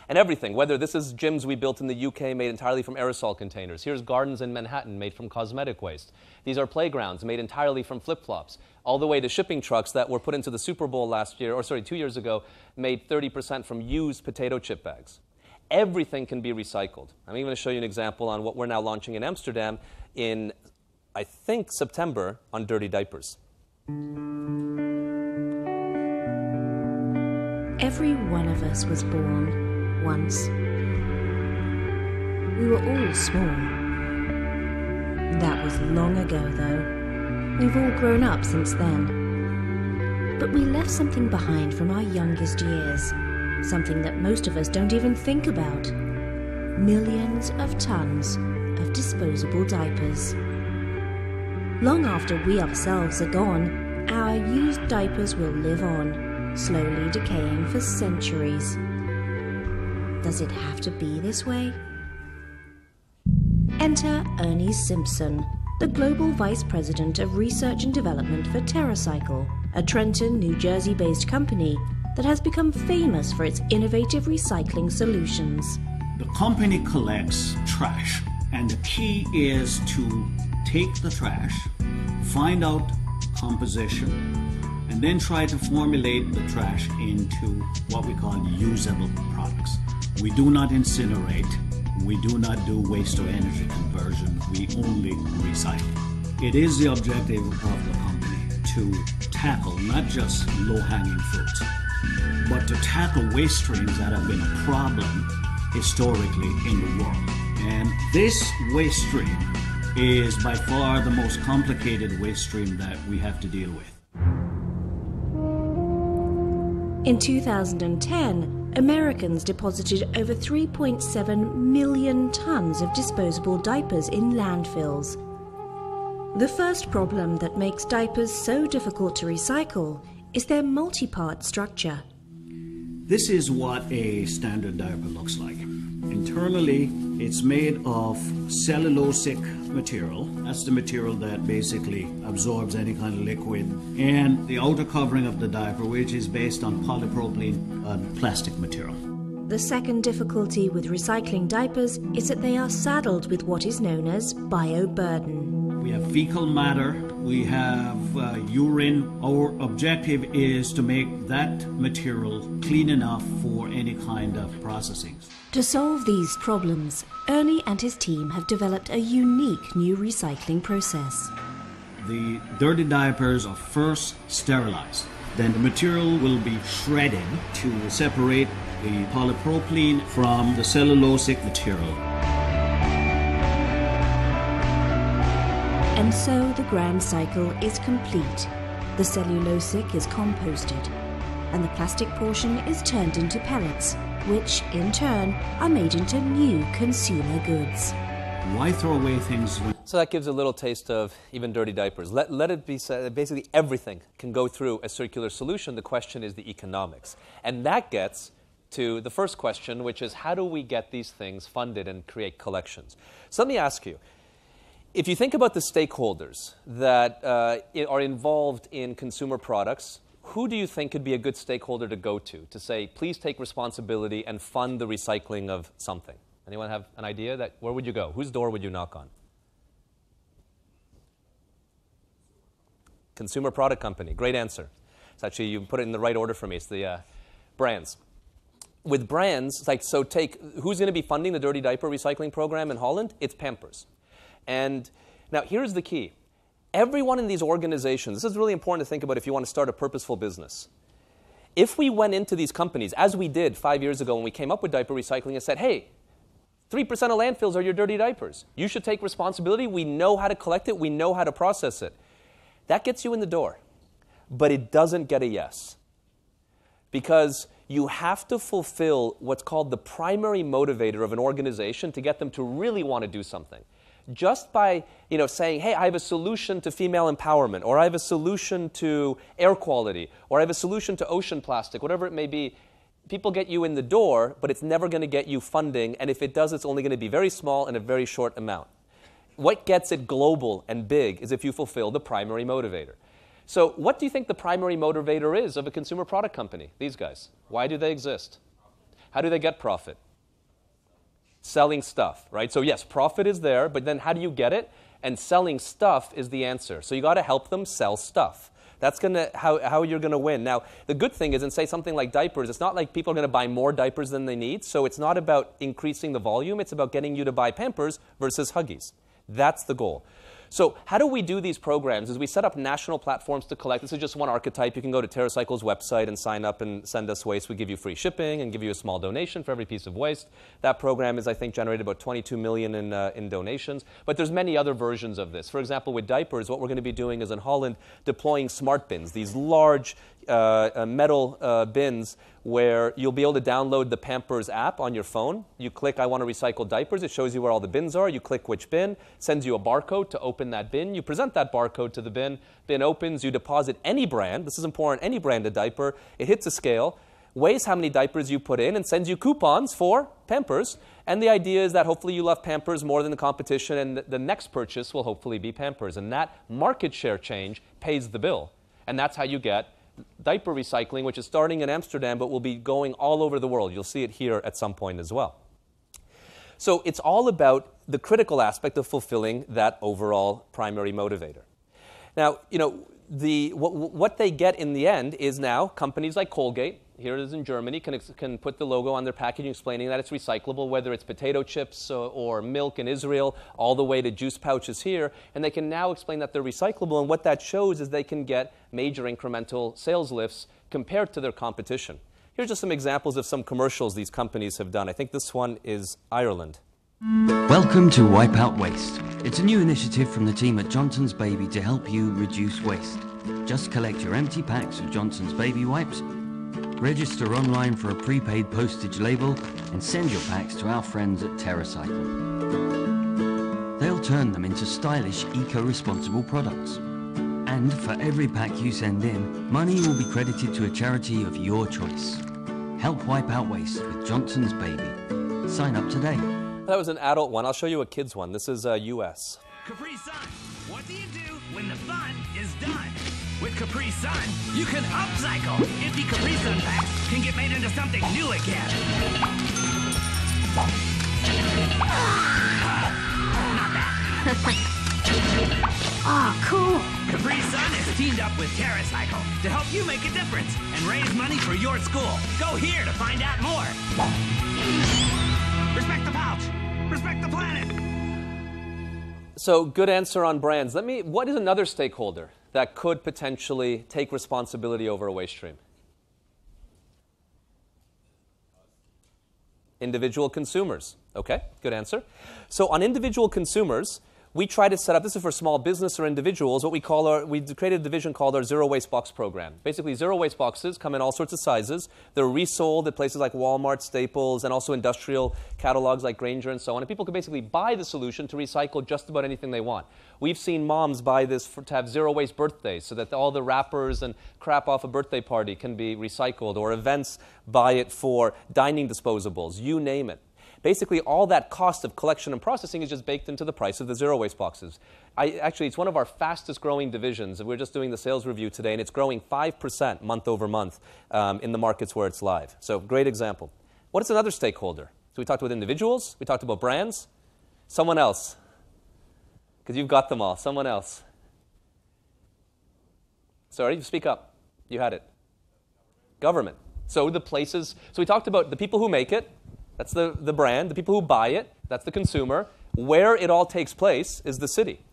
And everything, whether this is gyms we built in the UK made entirely from aerosol containers. Here's gardens in Manhattan made from cosmetic waste. These are playgrounds made entirely from flip-flops. All the way to shipping trucks that were put into the Super Bowl 2 years ago, made 30% from used potato chip bags. everything can be recycled. I'm even going to show you an example on what we're now launching in Amsterdam in, I think, September on dirty diapers. Every one of us was born once. We were all small. That was long ago, though. We've all grown up since then. But we left something behind from our youngest years, something that most of us don't even think about. Millions of tons of disposable diapers. Long after we ourselves are gone, our used diapers will live on, slowly decaying for centuries. Does it have to be this way? Enter Ernie Simpson, the Global Vice President of Research and Development for TerraCycle, a Trenton, New Jersey-based company that has become famous for its innovative recycling solutions. The company collects trash, and the key is to take the trash, find out composition, and then try to formulate the trash into what we call usable products. We do not incinerate. We do not do waste to energy conversion. We only recycle. It is the objective of the company to tackle not just low-hanging fruit, but to tackle waste streams that have been a problem historically in the world. And this waste stream is by far the most complicated waste stream that we have to deal with. In 2010, Americans deposited over 3.7 million tons of disposable diapers in landfills. The first problem that makes diapers so difficult to recycle is their multi-part structure. This is what a standard diaper looks like. Internally, it's made of cellulosic material. That's the material that basically absorbs any kind of liquid. And the outer covering of the diaper, which is based on polypropylene plastic material. The second difficulty with recycling diapers is that they are saddled with what is known as bioburden. We have fecal matter, we have urine. Our objective is to make that material clean enough for any kind of processing. To solve these problems, Ernie and his team have developed a unique new recycling process. The dirty diapers are first sterilized. Then the material will be shredded to separate the polypropylene from the cellulosic material. And so the grand cycle is complete. The cellulosic is composted, and the plastic portion is turned into pellets, which in turn are made into new consumer goods. Why throw away things? So that gives a little taste of even dirty diapers. Let it be said that basically everything can go through a circular solution. The question is the economics. And that gets to the first question, which is how do we get these things funded and create collections? So let me ask you, if you think about the stakeholders that are involved in consumer products, who do you think could be a good stakeholder to go to say, please take responsibility and fund the recycling of something? Anyone have an idea? Where would you go? Whose door would you knock on? Consumer product company. Great answer. It's actually, you put it in the right order for me. It's the brands. With brands, it's like, so take, who's going to be funding the dirty diaper recycling program in Holland? It's Pampers. And now here's the key. Everyone in these organizations, this is really important to think about if you want to start a purposeful business. If we went into these companies, as we did 5 years ago when we came up with diaper recycling and said, hey, 3% of landfills are your dirty diapers. You should take responsibility. We know how to collect it. We know how to process it. That gets you in the door. But it doesn't get a yes. Because you have to fulfill what's called the primary motivator of an organization to get them to really want to do something. Just by saying, hey, I have a solution to female empowerment, or I have a solution to air quality, or I have a solution to ocean plastic, whatever it may be, people get you in the door, but it's never going to get you funding, and if it does, it's only going to be very small and a very short amount. What gets it global and big is if you fulfill the primary motivator. So what do you think the primary motivator is of a consumer product company? These guys. Why do they exist? How do they get profit? Selling stuff, right? So yes, profit is there, but then how do you get it? And selling stuff is the answer. So you got to help them sell stuff. That's how you're going to win. Now, the good thing is, in say something like diapers, it's not like people are going to buy more diapers than they need. So it's not about increasing the volume. It's about getting you to buy Pampers versus Huggies. That's the goal. So how do we do these programs? Is we set up national platforms to collect. This is just one archetype. You can go to TerraCycle's website and sign up and send us waste. We give you free shipping and give you a small donation for every piece of waste. That program is, I think, generated about 22 million in donations. But there's many other versions of this. For example, with diapers, what we're going to be doing is in Holland deploying smart bins, these large metal bins where you'll be able to download the Pampers app on your phone. You click, I want to recycle diapers. It shows you where all the bins are. You click which bin, sends you a barcode to open that bin. You present that barcode to the bin. Bin opens. You deposit any brand. This is important, any branded diaper. It hits a scale, weighs how many diapers you put in, and sends you coupons for Pampers. And the idea is that hopefully you love Pampers more than the competition, and the next purchase will hopefully be Pampers. And that market share change pays the bill. And that's how you get diaper recycling, which is starting in Amsterdam, but will be going all over the world. You'll see it here at some point as well. So it's all about the critical aspect of fulfilling that overall primary motivator. Now, you know, what they get in the end is now companies like Colgate, here it is in Germany, can put the logo on their packaging explaining that it's recyclable, whether it's potato chips or milk in Israel, all the way to juice pouches here. And they can now explain that they're recyclable. And what that shows is they can get major incremental sales lifts compared to their competition. Here's just some examples of some commercials these companies have done. I think this one is Ireland. Welcome to Wipe Out Waste. It's a new initiative from the team at Johnson's Baby to help you reduce waste. Just collect your empty packs of Johnson's Baby wipes, register online for a prepaid postage label, and send your packs to our friends at TerraCycle. They'll turn them into stylish, eco-responsible products. And for every pack you send in, money will be credited to a charity of your choice. Help wipe out waste with Johnson's Baby. Sign up today. That was an adult one. I'll show you a kid's one. This is US. Capri Sun. What do you do when the fun is done? With Capri Sun, you can upcycle. Empty Capri Sun packs can get made into something new again. Not that. Oh, cool. Capri Sun is teamed up with TerraCycle to help you make a difference and raise money for your school. Go here to find out more. Respect the pouch. Respect the planet. So good answer on brands. What is another stakeholder that could potentially take responsibility over a waste stream? Individual consumers. Okay, good answer. So on individual consumers, we try to set up, this is for small business or individuals, what we created a division called our Zero Waste Box program. Basically, zero waste boxes come in all sorts of sizes. They're resold at places like Walmart, Staples, and also industrial catalogs like Grainger and so on. And people can basically buy the solution to recycle just about anything they want. We've seen moms buy this to have zero waste birthdays so that all the wrappers and crap off a birthday party can be recycled, or events buy it for dining disposables, you name it. Basically, all that cost of collection and processing is just baked into the price of the zero waste boxes. Actually, it's one of our fastest growing divisions. We're just doing the sales review today, and it's growing 5% month over month in the markets where it's live. So great example. What is another stakeholder? So we talked about individuals. We talked about brands. Someone else. Because you've got them all. Someone else. Sorry, speak up. You had it. Government. So the places. So we talked about the people who make it. That's the brand. The people who buy it, that's the consumer. Where it all takes place is the city.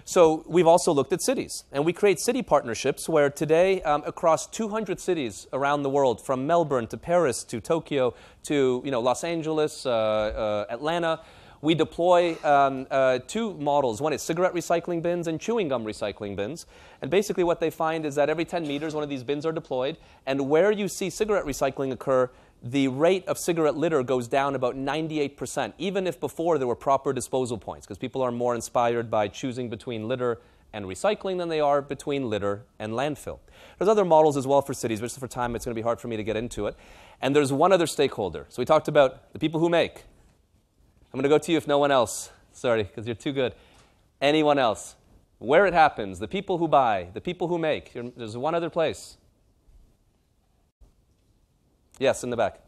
So we've also looked at cities. And we create city partnerships where today, across 200 cities around the world, from Melbourne to Paris to Tokyo to Los Angeles, Atlanta, we deploy two models. One is cigarette recycling bins and chewing gum recycling bins. And basically what they find is that every 10 meters, one of these bins are deployed. And where you see cigarette recycling occur, the rate of cigarette litter goes down about 98%, even if before there were proper disposal points, because people are more inspired by choosing between litter and recycling than they are between litter and landfill. There's other models as well for cities, but just for time, it's going to be hard for me to get into it. And there's one other stakeholder. So we talked about the people who make. I'm going to go to you if no one else. Sorry, because you're too good. Anyone else? Where it happens, the people who buy, the people who make. There's one other place. Yes, in the back.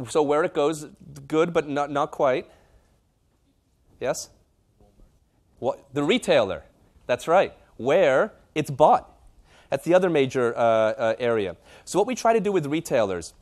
So where it goes, good, but not quite. Yes? What? The retailer. That's right. where it's bought. That's the other major area. So what we try to do with retailers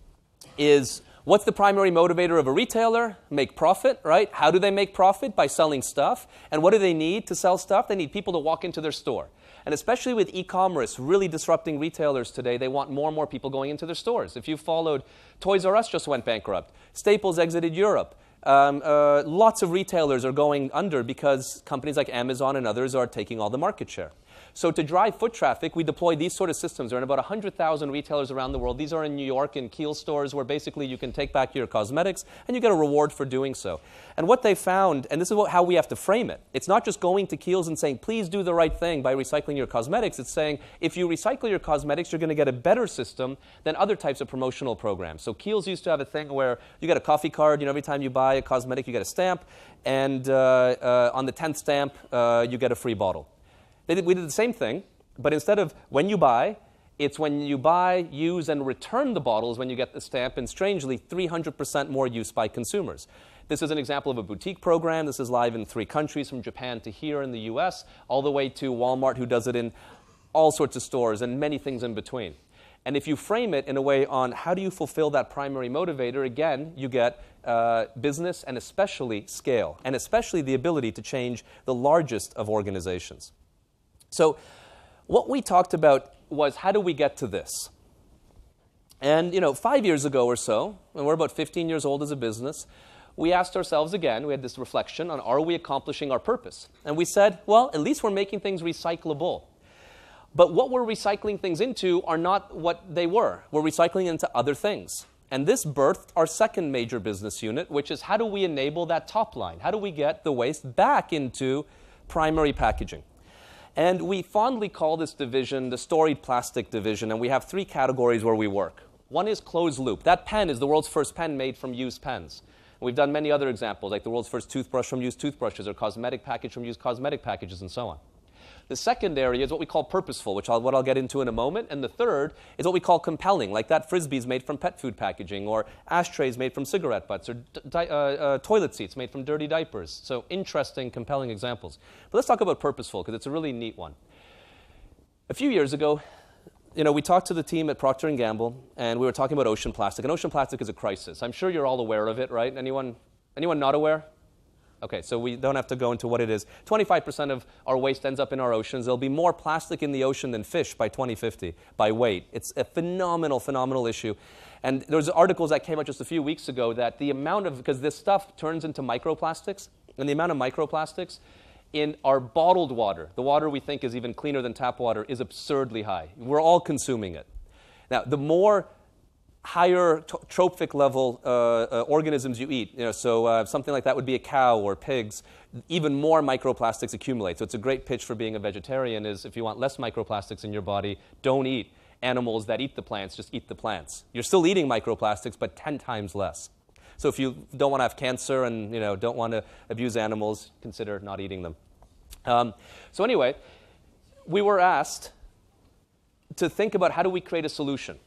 is, what's the primary motivator of a retailer? Make profit, right? How do they make profit? By selling stuff. And what do they need to sell stuff? They need people to walk into their store. And especially with e-commerce really disrupting retailers today, they want more and more people going into their stores. If you followed, Toys R Us just went bankrupt. Staples exited Europe. Lots of retailers are going under because companies like Amazon and others are taking all the market share. So to drive foot traffic, we deploy these sort of systems. There are in about 100,000 retailers around the world. These are in New York in Kiel stores where basically you can take back your cosmetics and you get a reward for doing so. And what they found, and this is how we have to frame it, it's not just going to Kiel's and saying, please do the right thing by recycling your cosmetics. It's saying, if you recycle your cosmetics, you're going to get a better system than other types of promotional programs. So Kiel's used to have a thing where you get a coffee card. You know, every time you buy a cosmetic, you get a stamp. And on the 10th stamp, you get a free bottle. We did the same thing, but instead of when you buy, it's when you buy, use, and return the bottles when you get the stamp, and strangely, 300% more use by consumers. This is an example of a boutique program. This is live in 3 countries, from Japan to here in the US, all the way to Walmart, who does it in all sorts of stores, and many things in between. And if you frame it in a way on how do you fulfill that primary motivator, again, you get business and especially scale, and especially the ability to change the largest of organizations. So what we talked about was, how do we get to this? And 5 years ago or so, when we're about 15 years old as a business, we asked ourselves again, we had this reflection on, are we accomplishing our purpose? And we said, well, at least we're making things recyclable. But what we're recycling things into are not what they were. We're recycling into other things. And this birthed our second major business unit, which is, how do we enable that top line? How do we get the waste back into primary packaging? And we fondly call this division the storied plastic division, and we have 3 categories where we work. One is closed loop. That pen is the world's first pen made from used pens. And we've done many other examples, like the world's first toothbrush from used toothbrushes, or cosmetic package from used cosmetic packages, and so on. The second area is what we call purposeful, which I'll get into in a moment. And the third is what we call compelling, like that Frisbees made from pet food packaging, or ashtrays made from cigarette butts, or toilet seats made from dirty diapers. So interesting, compelling examples. But let's talk about purposeful, because it's a really neat one. A few years ago, we talked to the team at Procter & Gamble, and we were talking about ocean plastic. And ocean plastic is a crisis. I'm sure you're all aware of it, right? Anyone not aware? Okay, so we don't have to go into what it is. 25% of our waste ends up in our oceans. There'll be more plastic in the ocean than fish by 2050 by weight. It's a phenomenal, phenomenal issue. And there's articles that came out just a few weeks ago that the amount of, because this stuff turns into microplastics, and the amount of microplastics in our bottled water, the water we think is even cleaner than tap water, is absurdly high. We're all consuming it. Now, the more higher trophic level organisms you eat, so something like that would be a cow or pigs, even more microplastics accumulate. So it's a great pitch for being a vegetarian is, if you want less microplastics in your body, don't eat animals that eat the plants, just eat the plants. You're still eating microplastics, but 10 times less. So if you don't want to have cancer and don't want to abuse animals, consider not eating them. So anyway, we were asked to think about, how do we create a solution?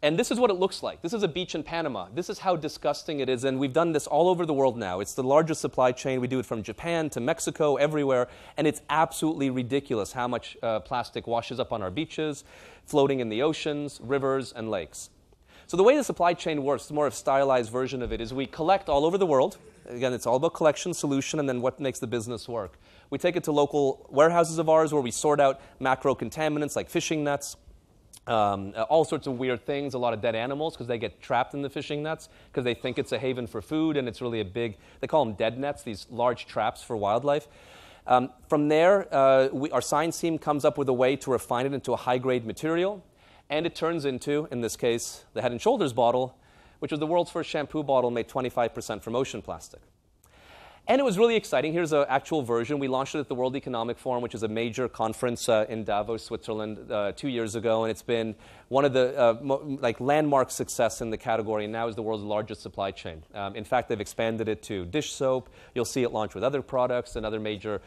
And this is what it looks like. This is a beach in Panama. This is how disgusting it is, and we've done this all over the world now. It's the largest supply chain. We do it from Japan to Mexico, everywhere, and it's absolutely ridiculous how much plastic washes up on our beaches, floating in the oceans, rivers, and lakes. So the way the supply chain works, more of a stylized version of it, is we collect all over the world. Again, it's all about collection, solution, and then what makes the business work. We take it to local warehouses of ours where we sort out macro contaminants like fishing nets, all sorts of weird things, a lot of dead animals because they get trapped in the fishing nets because they think it's a haven for food, and it's really a big, they call them dead nets, these large traps for wildlife. From there, our science team comes up with a way to refine it into a high-grade material, and it turns into, in this case, the Head & Shoulders bottle, which was the world's first shampoo bottle made 25% from ocean plastic. And it was really exciting. Here's an actual version. We launched it at the World Economic Forum, which is a major conference in Davos, Switzerland, 2 years ago. And it's been one of the landmark success in the category, and now is the world's largest supply chain. In fact, they've expanded it to dish soap. You'll see it launch with other products, and other major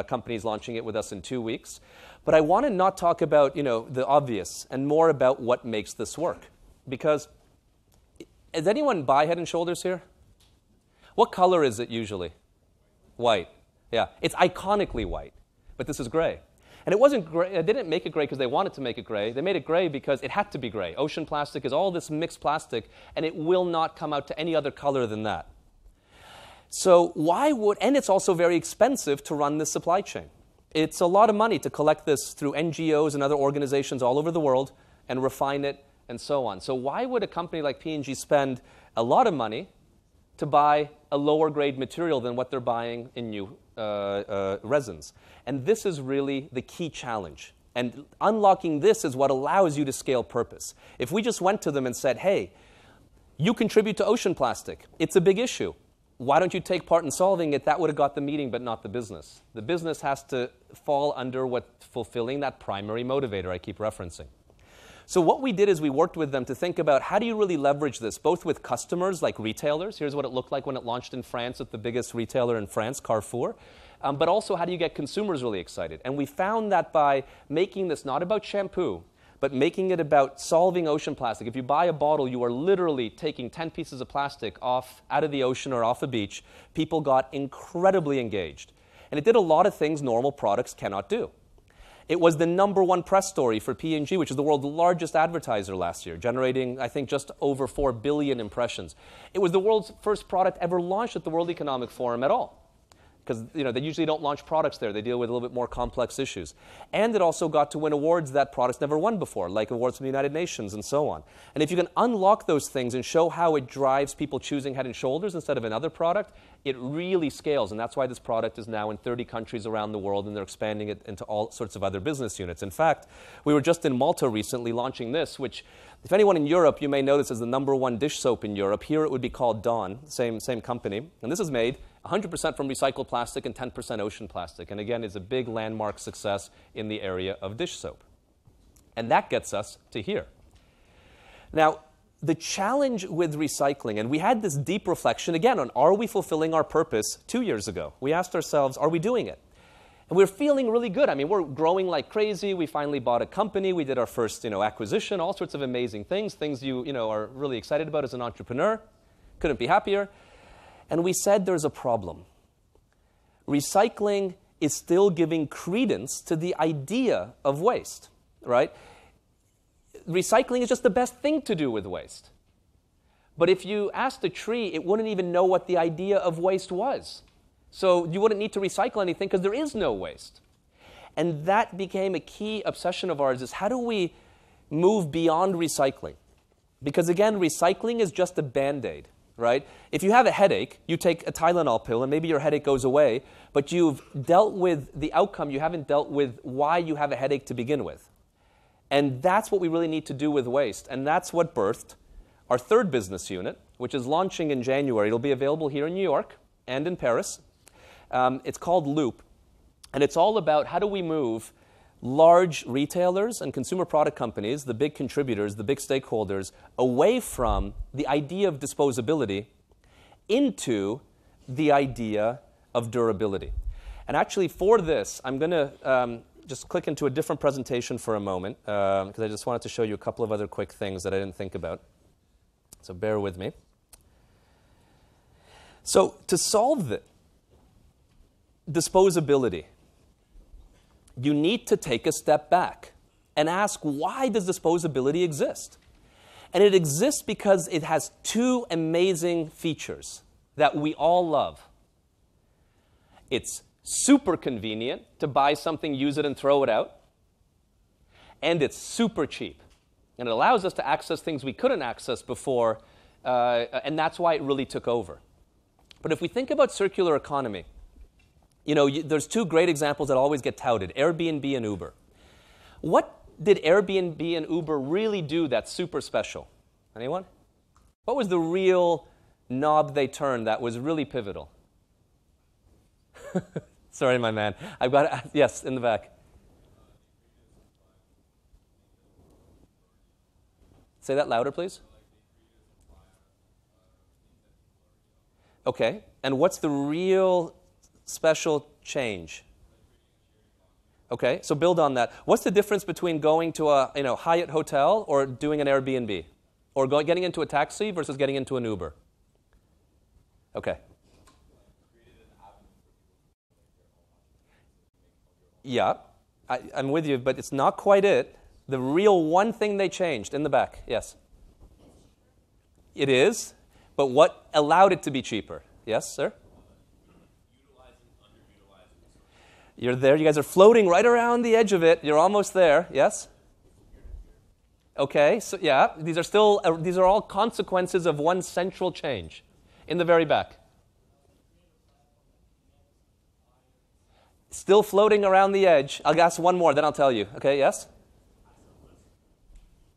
companies launching it with us in 2 weeks. But I want to not talk about the obvious, and more about what makes this work. Because, does anyone buy Head & Shoulders here? What color is it usually? White. Yeah, it's iconically white, but this is gray. And it wasn't gray. They didn't make it gray because they wanted to make it gray. They made it gray because it had to be gray. Ocean plastic is all this mixed plastic, and it will not come out to any other color than that. So why would, and it's also very expensive to run this supply chain. It's a lot of money to collect this through NGOs and other organizations all over the world and refine it and so on. So why would a company like P&G spend a lot of money to buy a lower grade material than what they're buying in new resins? And this is really the key challenge. And unlocking this is what allows you to scale purpose. If we just went to them and said, hey, you contribute to ocean plastic. It's a big issue. Why don't you take part in solving it? That would have got the meeting, but not the business. The business has to fall under fulfilling that primary motivator I keep referencing. So what we did is we worked with them to think about how do you really leverage this, both with customers like retailers. Here's what it looked like when it launched in France at the biggest retailer in France, Carrefour. But also how do you get consumers really excited? And we found that by making this not about shampoo, but making it about solving ocean plastic. If you buy a bottle, you are literally taking 10 pieces of plastic out of the ocean or off a beach. People got incredibly engaged. And it did a lot of things normal products cannot do. It was the #1 press story for P&G, which is the world's largest advertiser last year, generating, I think, just over 4 billion impressions. It was the world's first product ever launched at the World Economic Forum at all. Because they usually don't launch products there. They deal with a little bit more complex issues. And it also got to win awards that products never won before, like awards from the United Nations and so on. And if you can unlock those things and show how it drives people choosing Head & Shoulders instead of another product, it really scales. And that's why this product is now in 30 countries around the world, and they're expanding it into all sorts of other business units. In fact, we were just in Malta recently launching this, which, if anyone in Europe, you may know this as the #1 dish soap in Europe. Here it would be called Dawn, same company. And this is made 100% from recycled plastic and 10% ocean plastic. And again, is a big landmark success in the area of dish soap. And that gets us to here. Now, the challenge with recycling, and we had this deep reflection, again, on are we fulfilling our purpose 2 years ago? We asked ourselves, are we doing it? And we're feeling really good. I mean, we're growing like crazy. We finally bought a company. We did our first acquisition, all sorts of amazing things you are really excited about as an entrepreneur. Couldn't be happier. And we said there's a problem. Recycling is still giving credence to the idea of waste, right? Recycling is just the best thing to do with waste. But if you asked a tree, it wouldn't even know what the idea of waste was. So you wouldn't need to recycle anything because there is no waste. And that became a key obsession of ours, is how do we move beyond recycling? Because again, recycling is just a Band-Aid. Right? If you have a headache, you take a Tylenol pill and maybe your headache goes away, but you've dealt with the outcome, you haven't dealt with why you have a headache to begin with. And that's what we really need to do with waste. And that's what birthed our third business unit, which is launching in January. It'll be available here in New York and in Paris. It's called Loop. And it's all about how do we move large retailers and consumer product companies, the big contributors, the big stakeholders, away from the idea of disposability into the idea of durability. And actually for this, I'm going to just click into a different presentation for a moment, because I just wanted to show you a couple of other quick things that I didn't think about. So bear with me. So to solve the disposability, you need to take a step back and ask, why does disposability exist? And it exists because it has two amazing features that we all love. It's super convenient to buy something, use it, and throw it out. And it's super cheap. And it allows us to access things we couldn't access before, and that's why it really took over. But if we think about circular economy, there's two great examples that always get touted, Airbnb and Uber. What did Airbnb and Uber really do that's super special? Anyone? What was the real knob they turned that was really pivotal? Sorry, my man. I've got, yes, in the back. Say that louder, please. Okay, and what's the real special change? Okay, so build on that. What's the difference between going to a Hyatt hotel or doing an Airbnb? Or getting into a taxi versus getting into an Uber? Okay. Yeah, I'm with you, but it's not quite it. The real one thing they changed in the back, yes? It is, but what allowed it to be cheaper? Yes, sir? You're there. You guys are floating right around the edge of it. You're almost there. Yes? Okay, so yeah, these are all consequences of one central change in the very back. Still floating around the edge. I'll ask one more, then I'll tell you. Okay, yes?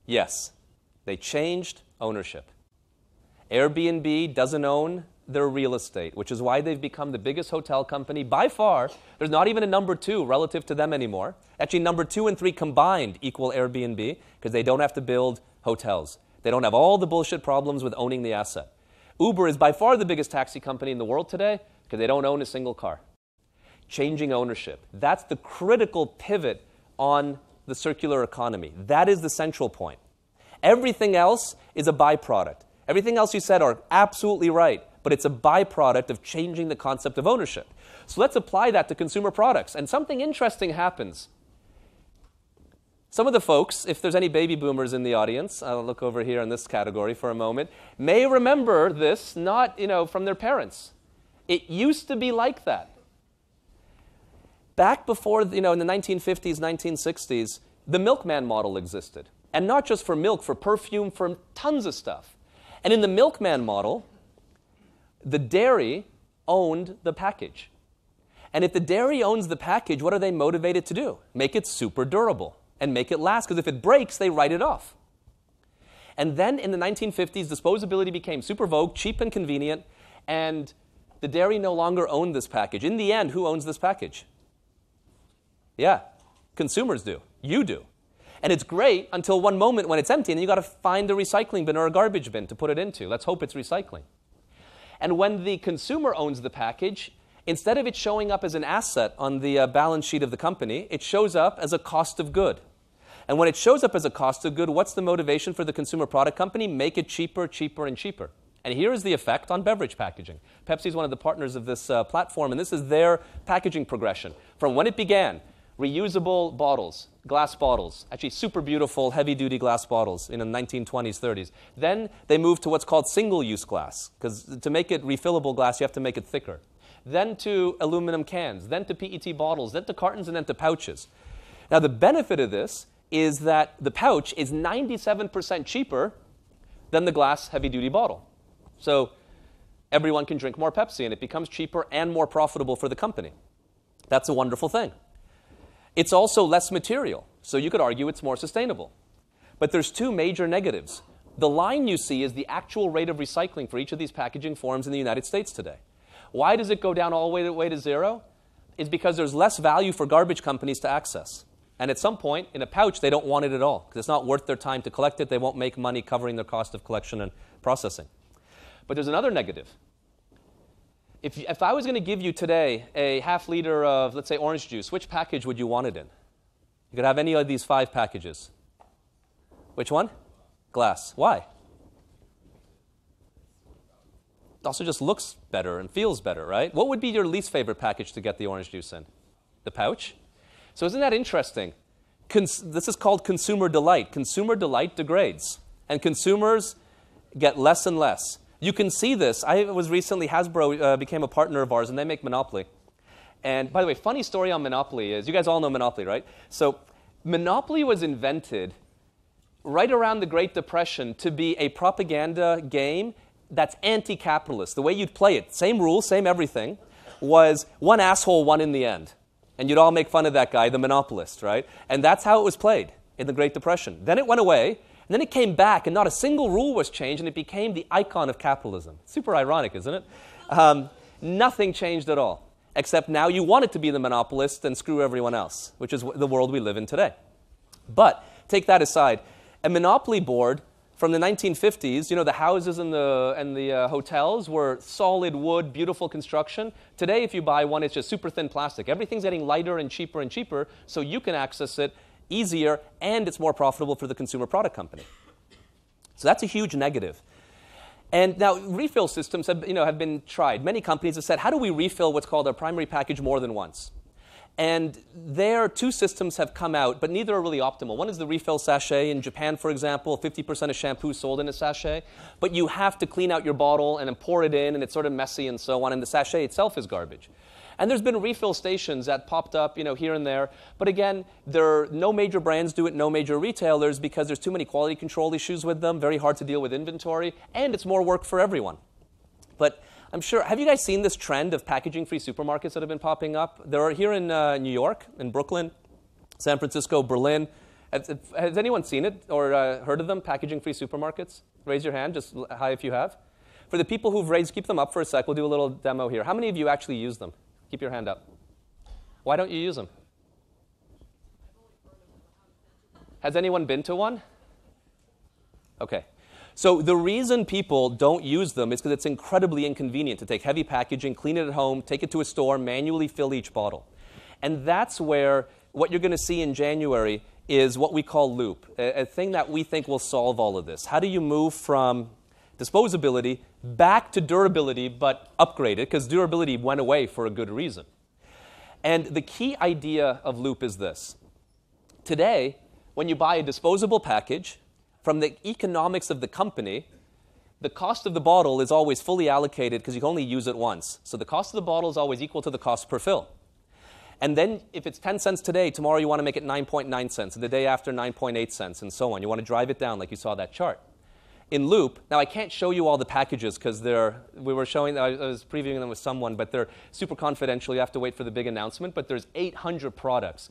Yes. They changed ownership. Airbnb doesn't own their real estate, which is why they've become the biggest hotel company by far. There's not even a number 2 relative to them anymore. Actually, number 2 and 3 combined equal Airbnb because they don't have to build hotels. They don't have all the bullshit problems with owning the asset. Uber is by far the biggest taxi company in the world today because they don't own a single car. Changing ownership. That's the critical pivot on the circular economy. That is the central point. Everything else is a byproduct. Everything else you said are absolutely right, but it's a byproduct of changing the concept of ownership. So let's apply that to consumer products. And something interesting happens. Some of the folks, if there's any baby boomers in the audience, I'll look over here in this category for a moment, may remember this not, from their parents. It used to be like that. Back before, in the 1950s, 1960s, the milkman model existed. And not just for milk, for perfume, for tons of stuff. And in the milkman model, the dairy owned the package. And if the dairy owns the package, what are they motivated to do? Make it super durable and make it last, because if it breaks, they write it off. And then in the 1950s, disposability became super vogue, cheap and convenient, and the dairy no longer owned this package. In the end, who owns this package? Yeah, consumers do. You do. And it's great until one moment when it's empty, and then you've got to find a recycling bin or a garbage bin to put it into. Let's hope it's recycling. And when the consumer owns the package, instead of it showing up as an asset on the balance sheet of the company, it shows up as a cost of good. And when it shows up as a cost of good, what's the motivation for the consumer product company? Make it cheaper, cheaper, and cheaper. And here is the effect on beverage packaging. Pepsi is one of the partners of this platform, and this is their packaging progression. From when it began, reusable bottles, glass bottles, actually super beautiful heavy-duty glass bottles in the 1920s, 30s. Then they moved to what's called single-use glass, because to make it refillable glass, you have to make it thicker. Then to aluminum cans, then to PET bottles, then to cartons, and then to pouches. Now the benefit of this is that the pouch is 97% cheaper than the glass heavy-duty bottle. So everyone can drink more Pepsi, and it becomes cheaper and more profitable for the company. That's a wonderful thing. It's also less material, so you could argue it's more sustainable. But there's two major negatives. The line you see is the actual rate of recycling for each of these packaging forms in the United States today. Why does it go down all the way to zero? It's because there's less value for garbage companies to access. And at some point, in a pouch, they don't want it at all, because it's not worth their time to collect it. They won't make money covering their cost of collection and processing. But there's another negative. If I was going to give you today a half liter of, let's say, orange juice, which package would you want it in? You could have any of these 5 packages. Which one? Glass. Why? It also just looks better and feels better, right? What would be your least favorite package to get the orange juice in? The pouch? So isn't that interesting? This is called consumer delight. Consumer delight degrades, and consumers get less and less. You can see this. I was recently, Hasbro became a partner of ours, and they make Monopoly. And by the way, funny story on Monopoly is, you guys all know Monopoly, right? So Monopoly was invented right around the Great Depression to be a propaganda game that's anti-capitalist. The way you'd play it, same rules, same everything, was one asshole won in the end. And you'd all make fun of that guy, the monopolist, right? And that's how it was played in the Great Depression. Then it went away, and then it came back, and not a single rule was changed, and it became the icon of capitalism. Super ironic, isn't it? Nothing changed at all, except now you want it to be the monopolist and screw everyone else, which is the world we live in today. But take that aside. A monopoly board from the 1950s, you know, the houses and the hotels were solid wood, beautiful construction. Today, if you buy one, it's just super thin plastic. Everything's getting lighter and cheaper, so you can access it easier, and it's more profitable for the consumer product company. So that's a huge negative. And now refill systems have been tried. Many companies have said, how do we refill what's called our primary package more than once? And there, two systems have come out, but neither are really optimal. One is the refill sachet. In Japan, for example, 50% of shampoo sold in a sachet. But you have to clean out your bottle and then pour it in, and it's sort of messy and so on. And the sachet itself is garbage. And there's been refill stations that popped up, here and there. But again, no major brands do it, no major retailers, because there's too many quality control issues with them, very hard to deal with inventory, and it's more work for everyone. But I'm sure, have you guys seen this trend of packaging-free supermarkets that have been popping up? There are here in New York, in Brooklyn, San Francisco, Berlin. Has anyone seen it or heard of them, packaging-free supermarkets? Raise your hand, just high if you have. For the people who've raised, keep them up for a sec. We'll do a little demo here. How many of you actually use them? Keep your hand up. Why don't you use them? Has anyone been to one? Okay. So the reason people don't use them is because it's incredibly inconvenient to take heavy packaging, clean it at home, take it to a store, manually fill each bottle. And that's where what you're going to see in January is what we call Loop, a thing that we think will solve all of this. How do you move from disposability back to durability, but upgrade it, because durability went away for a good reason. And the key idea of Loop is this. Today, when you buy a disposable package, from the economics of the company, the cost of the bottle is always fully allocated because you can only use it once. So the cost of the bottle is always equal to the cost per fill. And then if it's 10 cents today, tomorrow you want to make it 9.9 cents, and the day after 9.8 cents, and so on. You want to drive it down like you saw that chart. In Loop, now I can't show you all the packages because we were showing, I was previewing them with someone, but they're super confidential. You have to wait for the big announcement. But there's 800 products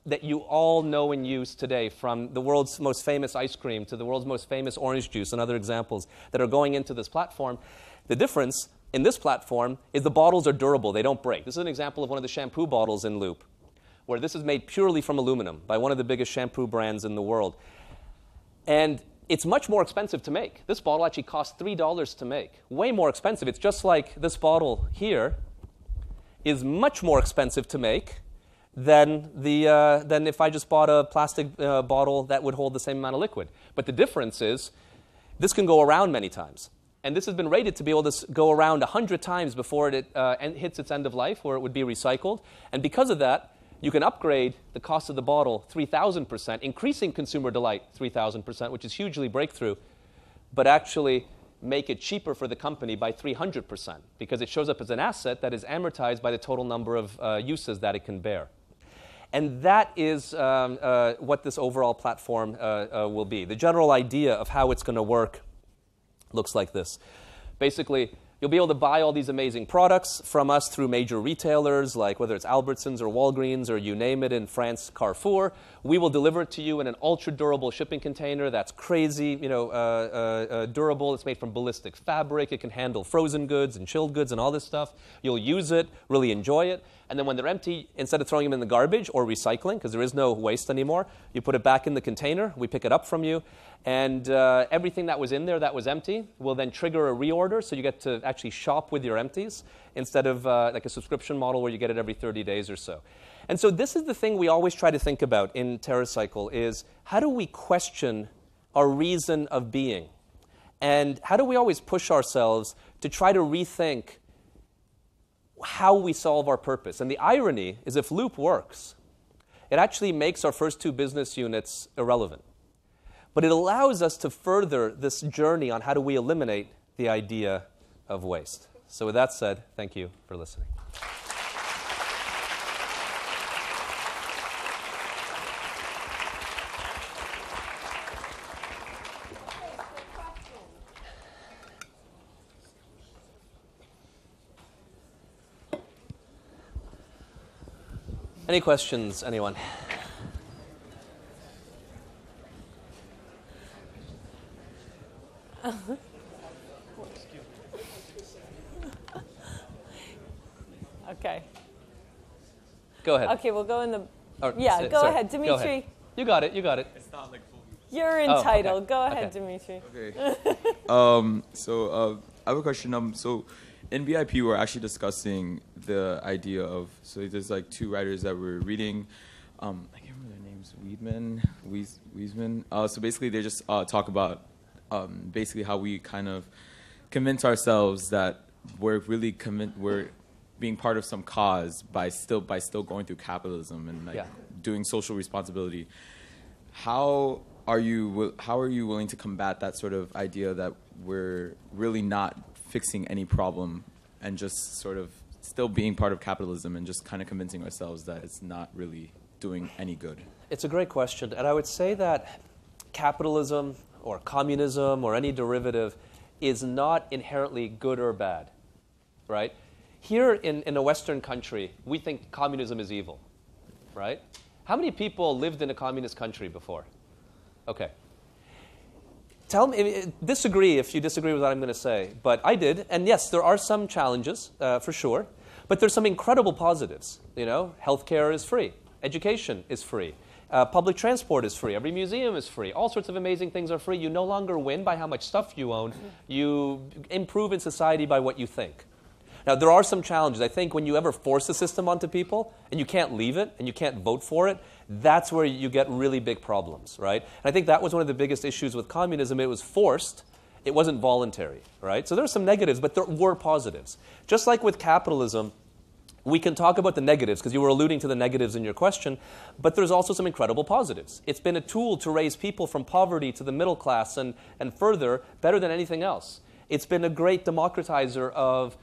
that you all know and use today, from the world's most famous ice cream to the world's most famous orange juice and other examples that are going into this platform. The difference in this platform is the bottles are durable. They don't break. This is an example of one of the shampoo bottles in Loop, where this is made purely from aluminum by one of the biggest shampoo brands in the world. And it's much more expensive to make. This bottle actually costs $3 to make. Way more expensive. It's just like this bottle here is much more expensive to make than if I just bought a plastic bottle that would hold the same amount of liquid. But the difference is this can go around many times. And this has been rated to be able to go around 100 times before it hits its end of life, where it would be recycled. And because of that, you can upgrade the cost of the bottle 3,000%, increasing consumer delight 3,000%, which is hugely breakthrough, but actually make it cheaper for the company by 300%, because it shows up as an asset that is amortized by the total number of uses that it can bear. And that is what this overall platform will be. The general idea of how it's going to work looks like this. Basically, you'll be able to buy all these amazing products from us through major retailers, like whether it's Albertsons or Walgreens or you name it, in France, Carrefour. We will deliver it to you in an ultra-durable shipping container that's crazy, durable. It's made from ballistic fabric. It can handle frozen goods and chilled goods and all this stuff. You'll use it, really enjoy it. And then when they're empty, instead of throwing them in the garbage or recycling, because there is no waste anymore, you put it back in the container. We pick it up from you. And everything that was in there that was empty will then trigger a reorder, so you get to actually shop with your empties instead of like a subscription model where you get it every 30 days or so. And so this is the thing we always try to think about in TerraCycle, is how do we question our reason of being? And how do we always push ourselves to try to rethink how we solve our purpose? And the irony is, if Loop works, it actually makes our first two business units irrelevant. But it allows us to further this journey on how do we eliminate the idea of waste. So with that said, thank you for listening. Any questions, anyone? Okay. Go ahead. Okay, we'll go in the... Or, yeah, go sorry. ahead, Dimitri. Go ahead. You got it, you got it. It's not like full. You're entitled. Okay. Go ahead, Okay. Dimitri. Okay. So I have a question. So in VIP, we're actually discussing the idea of, so there's like two writers that we're reading. I can't remember their names. Wiesman. So basically, they just talk about basically how we kind of convince ourselves that we're really being part of some cause by still going through capitalism and like doing social responsibility. How are you willing to combat that sort of idea that we're really not fixing any problem and just sort of still being part of capitalism and just kind of convincing ourselves that it's not really doing any good? It's a great question, and I would say that capitalism or communism or any derivative is not inherently good or bad, right? Here in a Western country, we think communism is evil, right? How many people lived in a communist country before? Okay. Tell me, disagree if you disagree with what I'm going to say, but I did, and yes, there are some challenges, for sure, but there's some incredible positives. You know, healthcare is free, education is free, public transport is free, every museum is free, all sorts of amazing things are free. You no longer win by how much stuff you own, you improve in society by what you think. Now, there are some challenges. I think when you ever force a system onto people and you can't leave it and you can't vote for it, that's where you get really big problems, right? And I think that was one of the biggest issues with communism. It was forced. It wasn't voluntary, right? So there are some negatives, but there were positives. Just like with capitalism, we can talk about the negatives, because you were alluding to the negatives in your question, but there's also some incredible positives. It's been a tool to raise people from poverty to the middle class and further, better than anything else. It's been a great democratizer of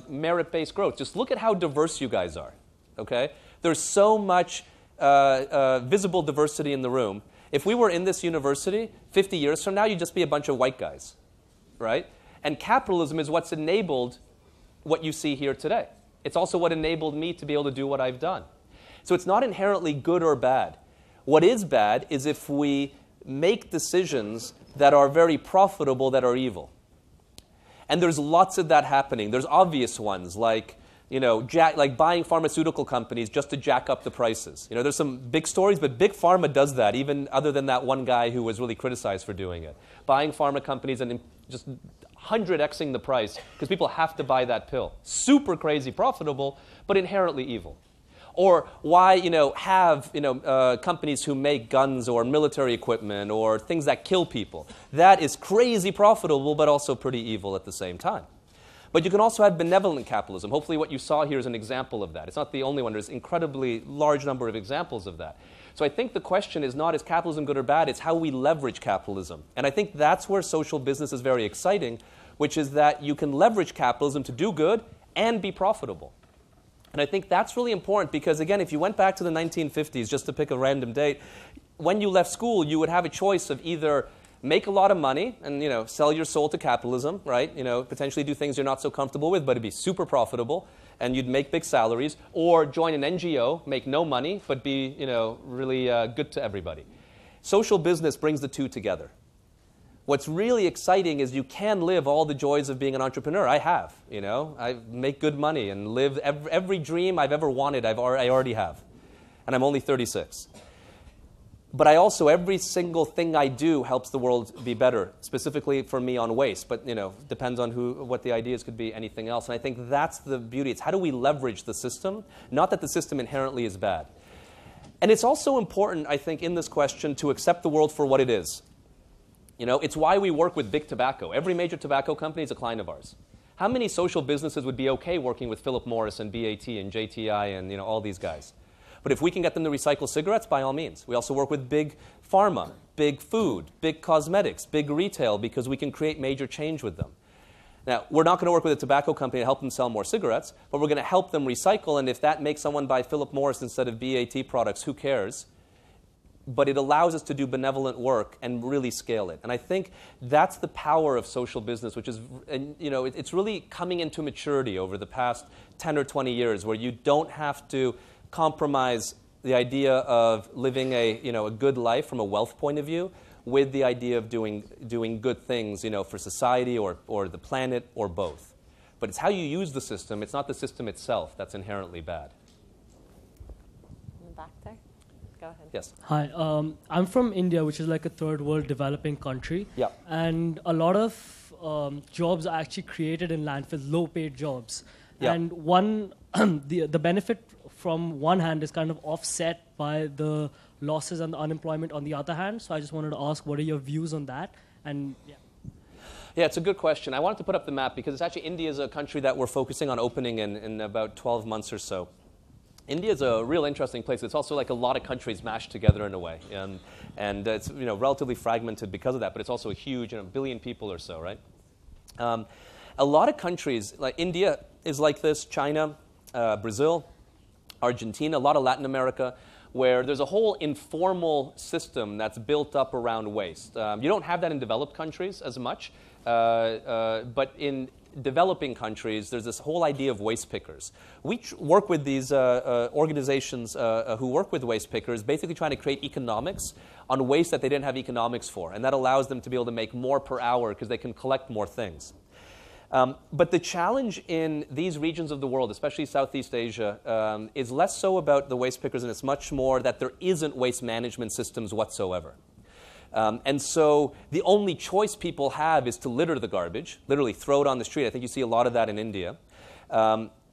merit-based growth. Just look at how diverse you guys are, okay? There's so much visible diversity in the room. If we were in this university 50 years from now, you'd just be a bunch of white guys, right? And capitalism is what's enabled what you see here today. It's also what enabled me to be able to do what I've done. So it's not inherently good or bad. What is bad is if we make decisions that are very profitable that are evil. And there's lots of that happening. There's obvious ones like, you know, like buying pharmaceutical companies just to jack up the prices. You know, there's some big stories, but Big Pharma does that, even other than that one guy who was really criticized for doing it. Buying pharma companies and just 100xing the price because people have to buy that pill. Super crazy profitable, but inherently evil. Or why, you know, have, you know, companies who make guns or military equipment or things that kill people. That is crazy profitable, but also pretty evil at the same time. But you can also have benevolent capitalism. Hopefully what you saw here is an example of that. It's not the only one. There's an incredibly large number of examples of that. So I think the question is not, is capitalism good or bad? It's how we leverage capitalism. And I think that's where social business is very exciting, which is that you can leverage capitalism to do good and be profitable. And I think that's really important because, again, if you went back to the 1950s, just to pick a random date, when you left school, you would have a choice of either make a lot of money and, you know, sell your soul to capitalism, right? You know, potentially do things you're not so comfortable with, but it'd be super profitable, and you'd make big salaries, or join an NGO, make no money, but be, you know, really good to everybody. Social business brings the two together. What's really exciting is you can live all the joys of being an entrepreneur. I have, you know. I make good money and live every dream I've ever wanted, I already have. And I'm only 36. But I also, every single thing I do helps the world be better, specifically for me on waste. But, you know, depends on what the ideas could be, anything else. And I think that's the beauty. It's how do we leverage the system? Not that the system inherently is bad. And it's also important, I think, in this question to accept the world for what it is. You know, it's why we work with big tobacco. Every major tobacco company is a client of ours. How many social businesses would be okay working with Philip Morris and BAT and JTI and, you know, all these guys? But if we can get them to recycle cigarettes, by all means. We also work with big pharma, big food, big cosmetics, big retail, because we can create major change with them. Now, we're not going to work with a tobacco company to help them sell more cigarettes, but we're going to help them recycle, and if that makes someone buy Philip Morris instead of BAT products, who cares? But it allows us to do benevolent work and really scale it. And I think that's the power of social business, which is, and, you know, it's really coming into maturity over the past 10 or 20 years, where you don't have to compromise the idea of living a good life from a wealth point of view with the idea of doing good things, you know, for society or the planet or both. But it's how you use the system. It's not the system itself that's inherently bad. In the back there. Go ahead. Yes. Hi, I'm from India, which is like a third world developing country. Yeah. And a lot of jobs are actually created in landfills, low-paid jobs. Yeah. And one, the benefit from one hand is kind of offset by the losses and the unemployment on the other hand. So I just wanted to ask, what are your views on that? And yeah. Yeah, it's a good question. I wanted to put up the map because it's actually India is a country that we're focusing on opening in about 12 months or so. India is a real interesting place. It's also like a lot of countries mashed together in a way. And it's relatively fragmented because of that, but it's also a huge billion people or so, right? A lot of countries, like India is like this, China, Brazil, Argentina, a lot of Latin America, where there's a whole informal system that's built up around waste. You don't have that in developed countries as much, but in developing countries, there's this whole idea of waste pickers. We work with these organizations who work with waste pickers, basically trying to create economics on waste that they didn't have economics for, and that allows them to be able to make more per hour because they can collect more things. But the challenge in these regions of the world, especially Southeast Asia, is less so about the waste pickers, and it's much more that there isn't waste management systems whatsoever. And so the only choice people have is to litter the garbage, literally throw it on the street. I think you see a lot of that in India.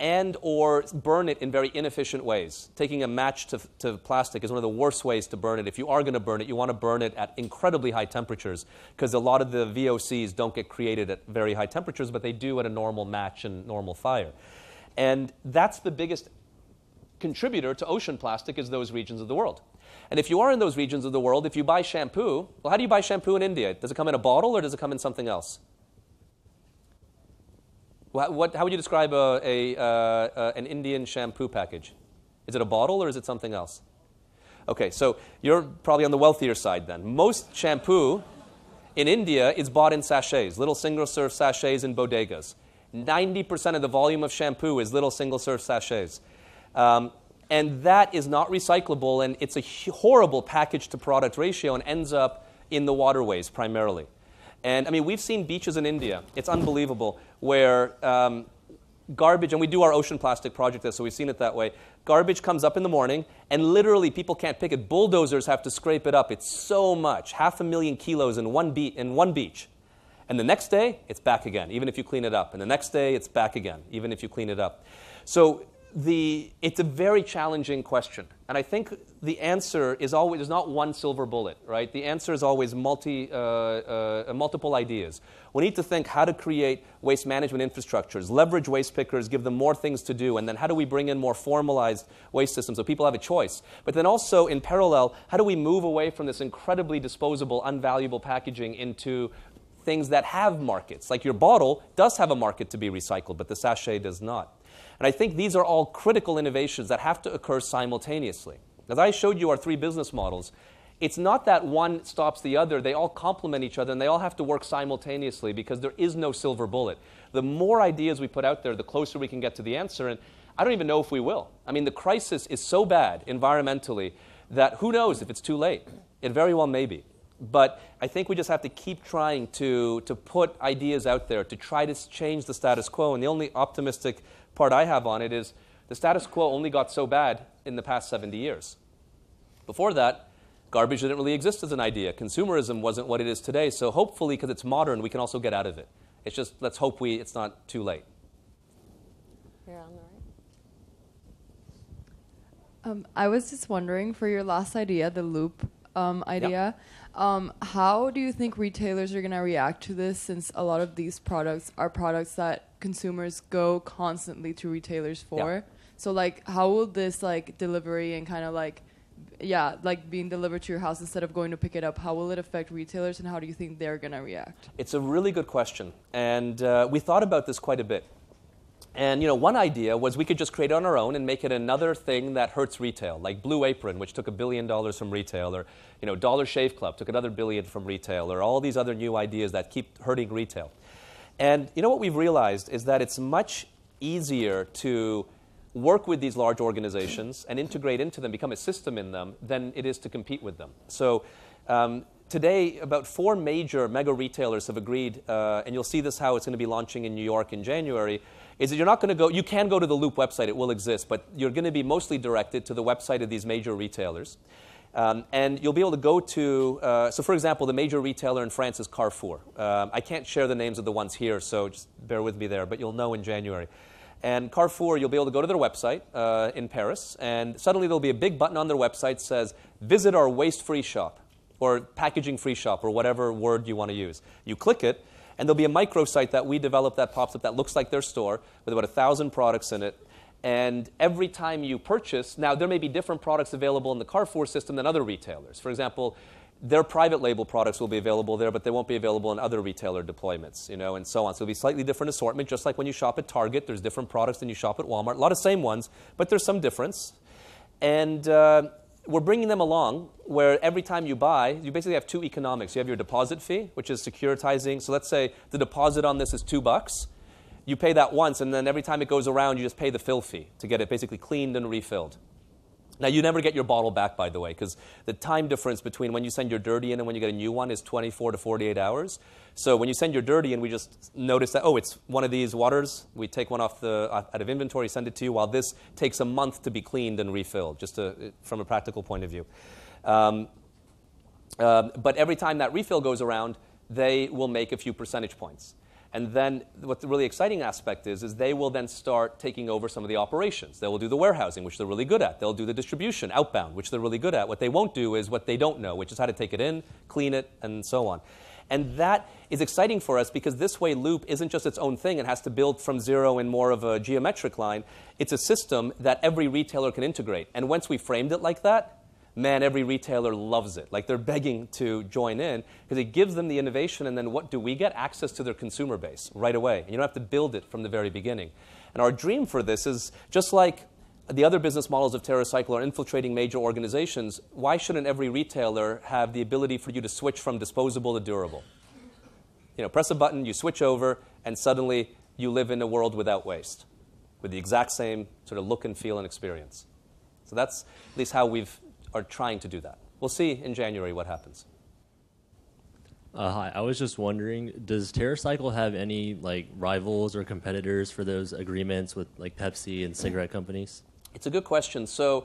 And or burn it in very inefficient ways. Taking a match to plastic is one of the worst ways to burn it. If you are going to burn it, you want to burn it at incredibly high temperatures because a lot of the VOCs don't get created at very high temperatures, but they do at a normal match and normal fire. And that's the biggest contributor to ocean plastic is those regions of the world. And if you are in those regions of the world, if you buy shampoo, well, how do you buy shampoo in India? Does it come in a bottle or does it come in something else? How would you describe an Indian shampoo package? Is it a bottle or is it something else? Okay, so you're probably on the wealthier side then. Most shampoo in India is bought in sachets, little single-serve sachets in bodegas. 90% of the volume of shampoo is little single-serve sachets. And that is not recyclable, and it's a horrible package-to-product ratio and ends up in the waterways primarily. And I mean, we've seen beaches in India, it's unbelievable, where garbage, and we do our ocean plastic project there, so we've seen it that way, garbage comes up in the morning, and literally people can't pick it. Bulldozers have to scrape it up. It's so much, 500,000 kilos in one beach. And the next day, it's back again, even if you clean it up. And the next day, it's back again, even if you clean it up. So it's a very challenging question. And I think the answer is always, there's not one silver bullet, right? The answer is always multiple ideas. We need to think how to create waste management infrastructures, leverage waste pickers, give them more things to do, and then how do we bring in more formalized waste systems so people have a choice? But then also, in parallel, how do we move away from this incredibly disposable, unvaluable packaging into things that have markets? Like your bottle does have a market to be recycled, but the sachet does not. And I think these are all critical innovations that have to occur simultaneously. As I showed you our 3 business models, it's not that one stops the other. They all complement each other, and they all have to work simultaneously because there is no silver bullet. The more ideas we put out there, the closer we can get to the answer, and I don't even know if we will. I mean, the crisis is so bad environmentally that who knows if it's too late. It very well may be. But I think we just have to keep trying to put ideas out there to try to change the status quo, and the only optimistic part I have on it is the status quo only got so bad in the past 70 years. Before that, garbage didn't really exist as an idea. Consumerism wasn't what it is today. So hopefully, because it's modern, we can also get out of it. It's just, let's hope it's not too late. Here on the right. I was just wondering, for your last idea, the loop idea, how do you think retailers are going to react to this, since a lot of these products are products that consumers go constantly to retailers for? Yeah. So like, how will this like delivery and kind of like, like being delivered to your house instead of going to pick it up, how will it affect retailers, and how do you think they're going to react? It's a really good question, and we thought about this quite a bit. And one idea was we could just create it on our own and make it another thing that hurts retail, like Blue Apron, which took $1 billion from retail, or Dollar Shave Club took another $1 billion from retail, or all these other new ideas that keep hurting retail. And what we've realized is that it's much easier to work with these large organizations and integrate into them, become a system in them, than it is to compete with them. So today, about 4 major mega retailers have agreed, and you'll see this how it's going to be launching in New York in January, is that you're not going to go, you can go to the Loop website, it will exist, but you're going to be mostly directed to the website of these major retailers. And you'll be able to go to, so for example, the major retailer in France is Carrefour. I can't share the names of the ones here, so just bear with me there, but you'll know in January. And Carrefour, you'll be able to go to their website in Paris, and suddenly there'll be a big button on their website that says, visit our waste-free shop, or packaging-free shop, or whatever word you want to use. You click it, And there'll be a microsite that we develop that pops up that looks like their store with about 1,000 products in it. And every time you purchase, now there may be different products available in the Carrefour system than other retailers. For example, their private label products will be available there, but they won't be available in other retailer deployments, and so on. So it'll be slightly different assortment, just like when you shop at Target, there's different products than you shop at Walmart. A lot of same ones, but there's some difference. And we're bringing them along where every time you buy, you basically have two economics. You have your deposit fee, which is securitizing. So let's say the deposit on this is $2. You pay that once, and then every time it goes around, you just pay the fill fee to get it basically cleaned and refilled. Now, you never get your bottle back, by the way, because the time difference between when you send your dirty in and when you get a new one is 24 to 48 hours. So when you send your dirty in, we just notice that, oh, it's one of these waters. We take one out of inventory, send it to you, while this takes a month to be cleaned and refilled, just from a practical point of view. But every time that refill goes around, they will make a few percentage points. And then what the really exciting aspect is they will then start taking over some of the operations. They will do the warehousing, which they're really good at. They'll do the distribution, outbound, which they're really good at. What they won't do is what they don't know, which is how to take it in, clean it, and so on. And that is exciting for us because this way Loop isn't just its own thing and has to build from zero in more of a geometric line. It's a system that every retailer can integrate. And once we framed it like that, man, every retailer loves it. Like they're begging to join in because it gives them the innovation, and then what do we get? Access to their consumer base right away. And you don't have to build it from the very beginning. And our dream for this is just like the other business models of TerraCycle are infiltrating major organizations, why shouldn't every retailer have the ability for you to switch from disposable to durable? Press a button, you switch over, and suddenly you live in a world without waste with the exact same sort of look and feel and experience. So that's at least how we've are trying to do that. We'll see in January what happens. Hi, I was just wondering, does TerraCycle have any rivals or competitors for those agreements with Pepsi and cigarette companies? It's a good question. So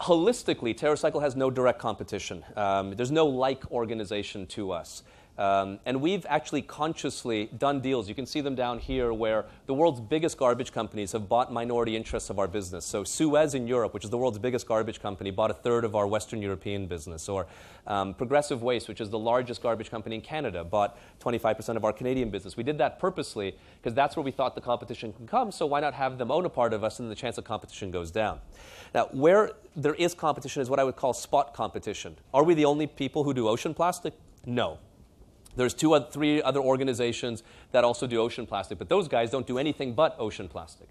holistically, TerraCycle has no direct competition. There's no like organization to us. And we've actually consciously done deals. You can see them down here where the world's biggest garbage companies have bought minority interests of our business. So Suez in Europe, which is the world's biggest garbage company, bought 1/3 of our Western European business. Or Progressive Waste, which is the largest garbage company in Canada, bought 25% of our Canadian business. We did that purposely because that's where we thought the competition can come, so why not have them own a part of us and the chance of competition goes down. Now, where there is competition is what I would call spot competition. Are we the only people who do ocean plastic? No. There's 2 or 3 other organizations that also do ocean plastic, but those guys don't do anything but ocean plastic.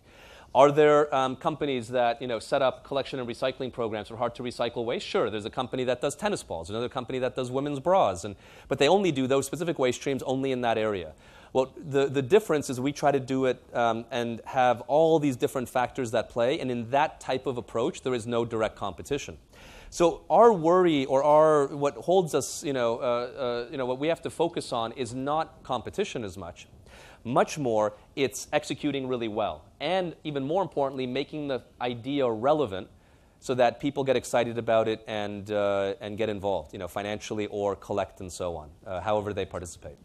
Are there companies that set up collection and recycling programs for hard-to-recycle waste? Sure, there's a company that does tennis balls, another company that does women's bras, but they only do those specific waste streams only in that area. Well, the difference is we try to do it and have all these different factors that play, and in that type of approach, there is no direct competition. So our worry or what holds us, what we have to focus on is not competition as much. Much more, it's executing really well. And even more importantly, making the idea relevant so that people get excited about it and get involved, financially or collect and so on, however they participate.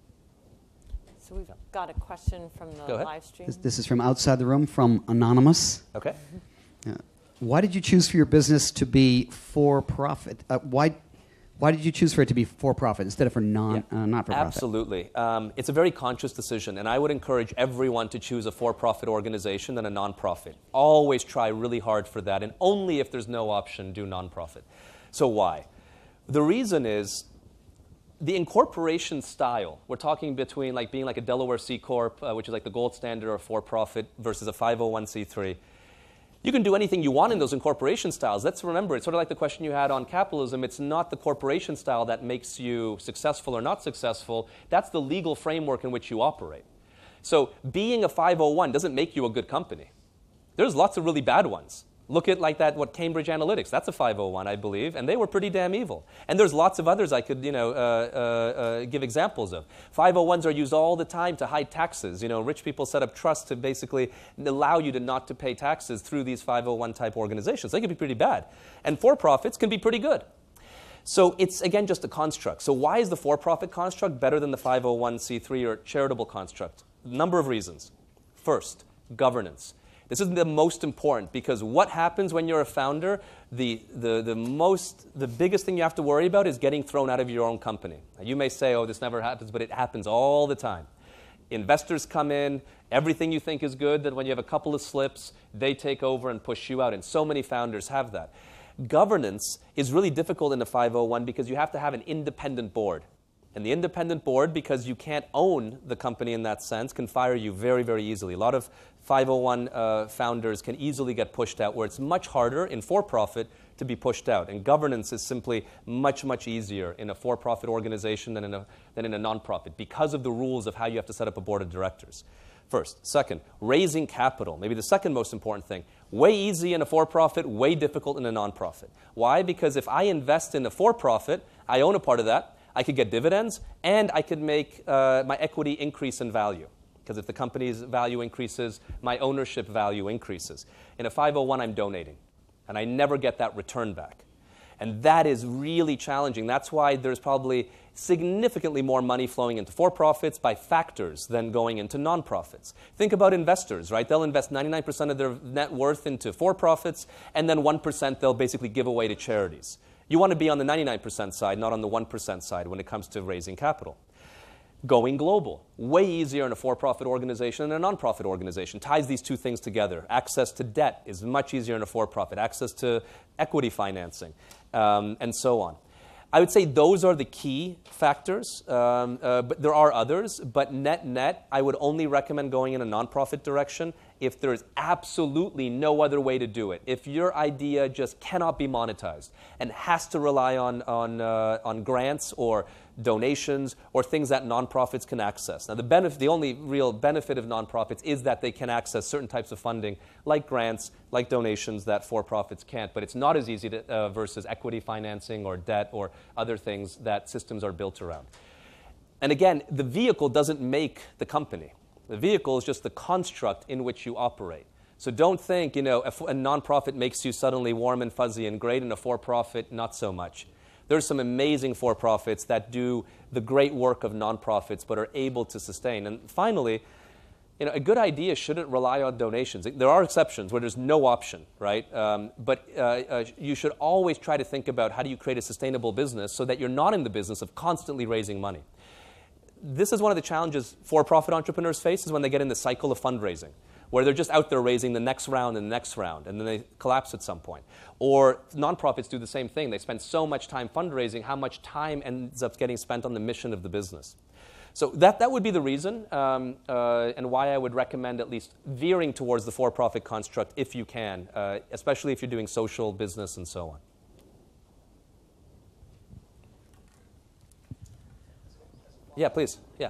So we've got a question from the live stream. This is from outside the room, from Anonymous. Okay. Why did you choose for your business to be for-profit? Why did you choose for it to be for-profit instead of not-for-profit? Absolutely. It's a very conscious decision, and I would encourage everyone to choose a for-profit organization than a non-profit. Always try really hard for that, and only if there's no option, do non-profit. So why? The reason is the incorporation style. We're talking between being like a Delaware C Corp, which is like the gold standard or for-profit, versus a 501c3. You can do anything you want in those incorporation styles. Let's remember, it's sort of like the question you had on capitalism. It's not the corporation style that makes you successful or not successful. That's the legal framework in which you operate. So being a 501 doesn't make you a good company. There's lots of really bad ones. Look at Cambridge Analytics. That's a 501, I believe, and they were pretty damn evil. And there's lots of others I could, give examples of. 501s are used all the time to hide taxes. Rich people set up trusts to basically allow you to not to pay taxes through these 501 type organizations. They can be pretty bad, and for-profits can be pretty good. So it's again just a construct. So why is the for-profit construct better than the 501c3 or charitable construct? A number of reasons. First, governance. This is the most important because what happens when you're a founder, the biggest thing you have to worry about is getting thrown out of your own company. Now, you may say, oh, this never happens, but it happens all the time. Investors come in, everything you think is good, then when you have a couple of slips, they take over and push you out. And so many founders have that. Governance is really difficult in a 501 because you have to have an independent board. And the independent board, because you can't own the company in that sense, can fire you very, very easily. A lot of 501 founders can easily get pushed out, where it's much harder in for-profit to be pushed out. And governance is simply much, much easier in a for-profit organization than in a nonprofit because of the rules of how you have to set up a board of directors. First. Second, raising capital. Maybe the second most important thing. Way easy in a for-profit, way difficult in a nonprofit. Why? Because if I invest in a for-profit, I own a part of that, I could get dividends, and I could make my equity increase in value. Because if the company's value increases, my ownership value increases. In a 501, I'm donating, and I never get that return back. And that is really challenging. That's why there's probably significantly more money flowing into for-profits by factors than going into nonprofits. Think about investors, right? They'll invest 99% of their net worth into for-profits, and then 1% they'll basically give away to charities. You want to be on the 99% side, not on the 1% side when it comes to raising capital. Going global, way easier in a for-profit organization than a nonprofit organization. Ties these two things together. Access to debt is much easier in a for-profit. Access to equity financing, and so on. I would say those are the key factors, but there are others. But net, I would only recommend going in a nonprofit direction if there is absolutely no other way to do it. If your idea just cannot be monetized and has to rely on grants or donations or things that nonprofits can access. Now, the only real benefit of nonprofits is that they can access certain types of funding, like grants, like donations, that for-profits can't. But it's not as easy to, versus equity financing or debt or other things that systems are built around. And again, the vehicle doesn't make the company. The vehicle is just the construct in which you operate. So don't think, a nonprofit makes you suddenly warm and fuzzy and great, and a for-profit, not so much. There's some amazing for-profits that do the great work of nonprofits but are able to sustain. And finally, a good idea shouldn't rely on donations. There are exceptions where there's no option, right? But you should always try to think about how do you create a sustainable business so that you're not in the business of constantly raising money. This is one of the challenges for-profit entrepreneurs face is when they get in the cycle of fundraising, where they're just out there raising the next round and the next round, and then they collapse at some point. Or nonprofits do the same thing. They spend so much time fundraising, how much time ends up getting spent on the mission of the business. So that would be the reason, and why I would recommend at least veering towards the for-profit construct if you can, especially if you're doing social business and so on. Yeah, please. Yeah.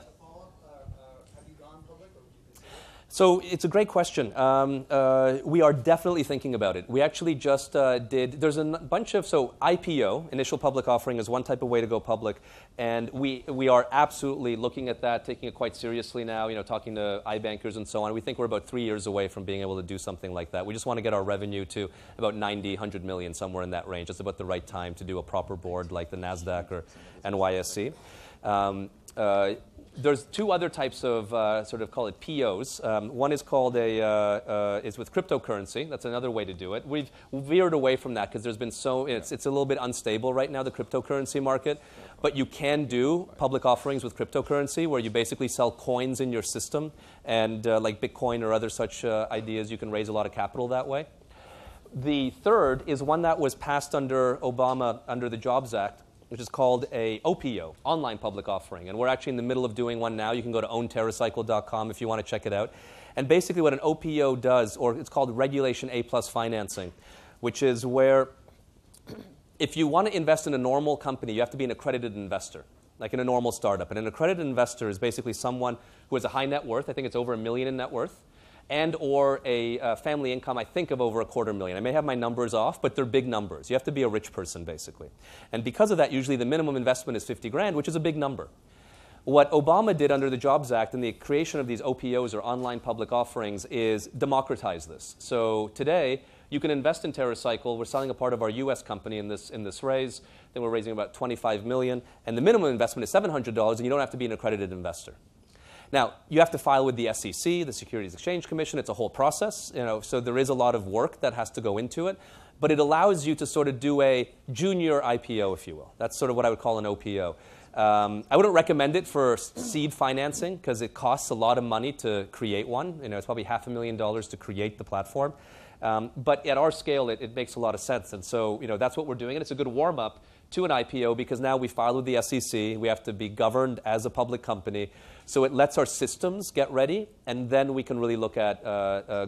So it's a great question. We are definitely thinking about it. We actually just there's a bunch of, so IPO, initial public offering, is one type of way to go public. And we are absolutely looking at that, taking it quite seriously now, talking to iBankers and so on. We think we're about 3 years away from being able to do something like that. We just want to get our revenue to about 90, 100 million, somewhere in that range. It's about the right time to do a proper board like the NASDAQ or NYSE. There's two other types of sort of call it POs. One is called is with cryptocurrency. That's another way to do it. We've veered away from that because there's been it's a little bit unstable right now, the cryptocurrency market. But you can do public offerings with cryptocurrency where you basically sell coins in your system, and like Bitcoin or other such ideas, you can raise a lot of capital that way. The third is one that was passed under Obama under the Jobs Act, which is called a OPO, online public offering. And we're actually in the middle of doing one now. You can go to ownterracycle.com if you want to check it out. And basically what an OPO does, or it's called Regulation A+ financing, which is where if you want to invest in a normal company, you have to be an accredited investor, like in a normal startup. And an accredited investor is basically someone who has a high net worth. I think it's over $1 million in net worth. And or a family income, I think, of over $250,000. I may have my numbers off, but they're big numbers. You have to be a rich person, basically. And because of that, usually the minimum investment is $50,000, which is a big number. What Obama did under the Jobs Act and the creation of these OPOs, or online public offerings, is democratize this. So today, you can invest in TerraCycle. We're selling a part of our U.S. company in this raise. Then we're raising about $25 million. And the minimum investment is $700, and you don't have to be an accredited investor. Now, you have to file with the SEC, the Securities Exchange Commission. It's a whole process, so there is a lot of work that has to go into it. But it allows you to sort of do a junior IPO, if you will. That's sort of what I would call an OPO. I wouldn't recommend it for seed financing because it costs a lot of money to create one. It's probably $500,000 to create the platform. But at our scale, it makes a lot of sense. And so that's what we're doing. And it's a good warm-up to an IPO because now we filed with the SEC. We have to be governed as a public company. So it lets our systems get ready, and then we can really look at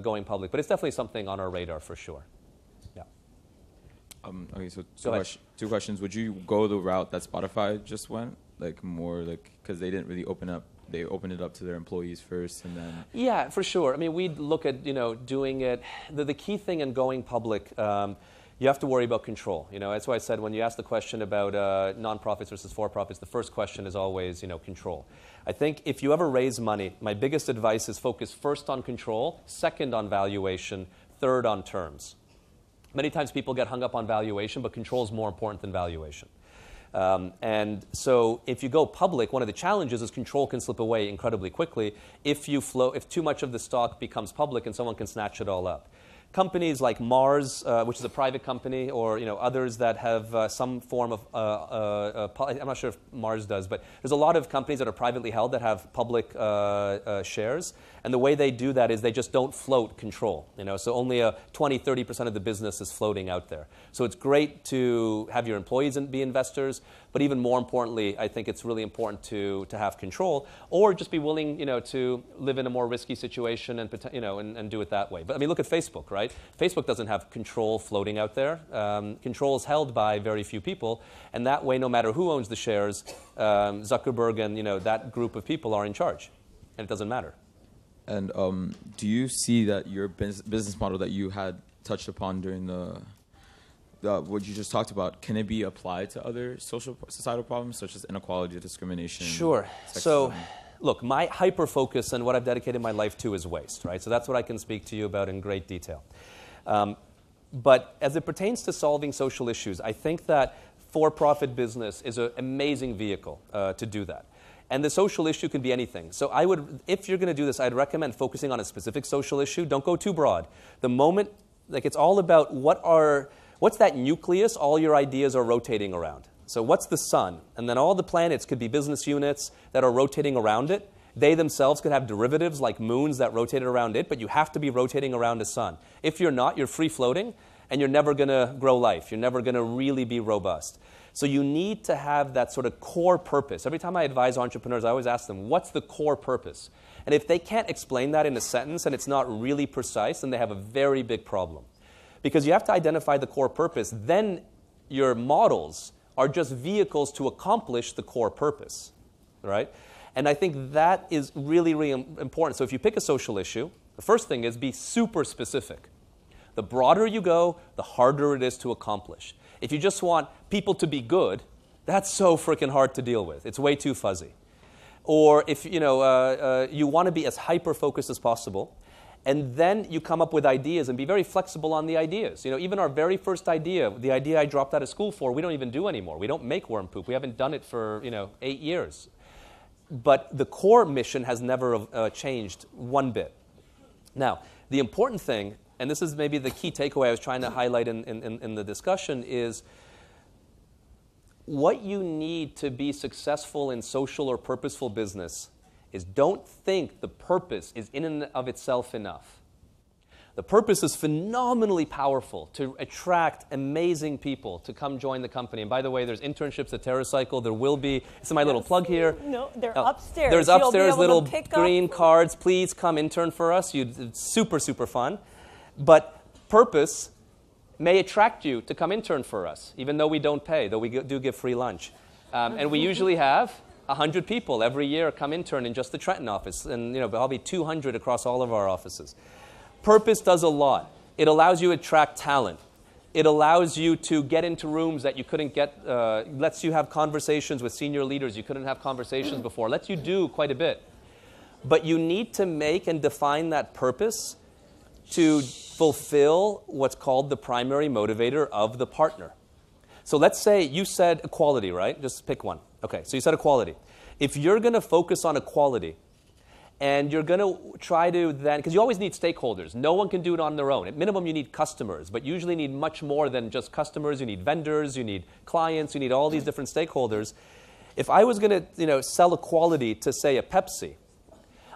going public. But it's definitely something on our radar for sure. Yeah. Okay, so two questions. Would you go the route that Spotify just went? Like more like, because they didn't really open up. They opened it up to their employees first, and then... Yeah, for sure. I mean, we'd look at, doing it. The key thing in going public, you have to worry about control. That's why I said when you ask the question about nonprofits versus for-profits, the first question is always, control. I think if you ever raise money, my biggest advice is focus first on control, second on valuation, third on terms. Many times people get hung up on valuation, but control is more important than valuation. And so if you go public, one of the challenges is control can slip away incredibly quickly if too much of the stock becomes public and someone can snatch it all up. Companies like Mars, which is a private company, or others that have some form of, I'm not sure if Mars does, but there's a lot of companies that are privately held that have public shares. And the way they do that is they just don't float control. So only 20-30% of the business is floating out there. So it's great to have your employees be investors, but even more importantly, I think it's really important to have control, or just be willing, to live in a more risky situation and do it that way. But I mean, look at Facebook, right? Facebook doesn't have control floating out there. Control is held by very few people, and that way, no matter who owns the shares, Zuckerberg and that group of people are in charge, and it doesn't matter. And do you see that your business model that you had touched upon during what you just talked about, can it be applied to other societal problems such as inequality, discrimination? Sure. Sexism? So, look, my hyper-focus and what I've dedicated my life to is waste, right? So that's what I can speak to you about in great detail. But as it pertains to solving social issues, I think that for-profit business is an amazing vehicle to do that. And the social issue can be anything. So if you're going to do this, I'd recommend focusing on a specific social issue. Don't go too broad. The moment, it's all about what's that nucleus all your ideas are rotating around. So what's the sun? And then all the planets could be business units that are rotating around it. They themselves could have derivatives like moons that rotate around it, but you have to be rotating around a sun. If you're not, you're free-floating, and you're never going to grow life. You're never going to really be robust. So you need to have that sort of core purpose. Every time I advise entrepreneurs, I always ask them, what's the core purpose? And if they can't explain that in a sentence and it's not really precise, then they have a very big problem. Because you have to identify the core purpose. Then your models are just vehicles to accomplish the core purpose, right? And I think that is really, really important. So if you pick a social issue, the first thing is be super specific. The broader you go, the harder it is to accomplish. If you just want people to be good, that's so freaking hard to deal with. It's way too fuzzy. Or if you want to be as hyper-focused as possible, and then you come up with ideas and be very flexible on the ideas. Even our very first idea, the idea I dropped out of school for, we don't even do anymore. We don't make worm poop. We haven't done it for 8 years. But the core mission has never changed one bit. Now, the important thing, and this is maybe the key takeaway I was trying to highlight in the discussion, is what you need to be successful in social or purposeful business is don't think the purpose is in and of itself enough. The purpose is phenomenally powerful to attract amazing people to come join the company. And by the way, there's internships at TerraCycle. There will be, this is my little plug here. No, they're upstairs. There's upstairs little green cards. Please come intern for us. It's super, super fun. But purpose may attract you to come intern for us, even though we don't pay, though we do give free lunch. And we usually have 100 people every year come intern in just the Trenton office, and probably 200 across all of our offices. Purpose does a lot. It allows you to attract talent. It allows you to get into rooms that you couldn't get, lets you have conversations with senior leaders you couldn't have conversations before, lets you do quite a bit. But you need to make and define that purpose to fulfill what's called the primary motivator of the partner. So let's say you said equality, right? Just pick one. Okay, so you said equality. If you're going to focus on equality, and you're going to try to then, because you always need stakeholders. No one can do it on their own. At minimum, you need customers, but you usually need much more than just customers. You need vendors, you need clients, you need all these different stakeholders. if I was going to sell a quality to, say, a Pepsi,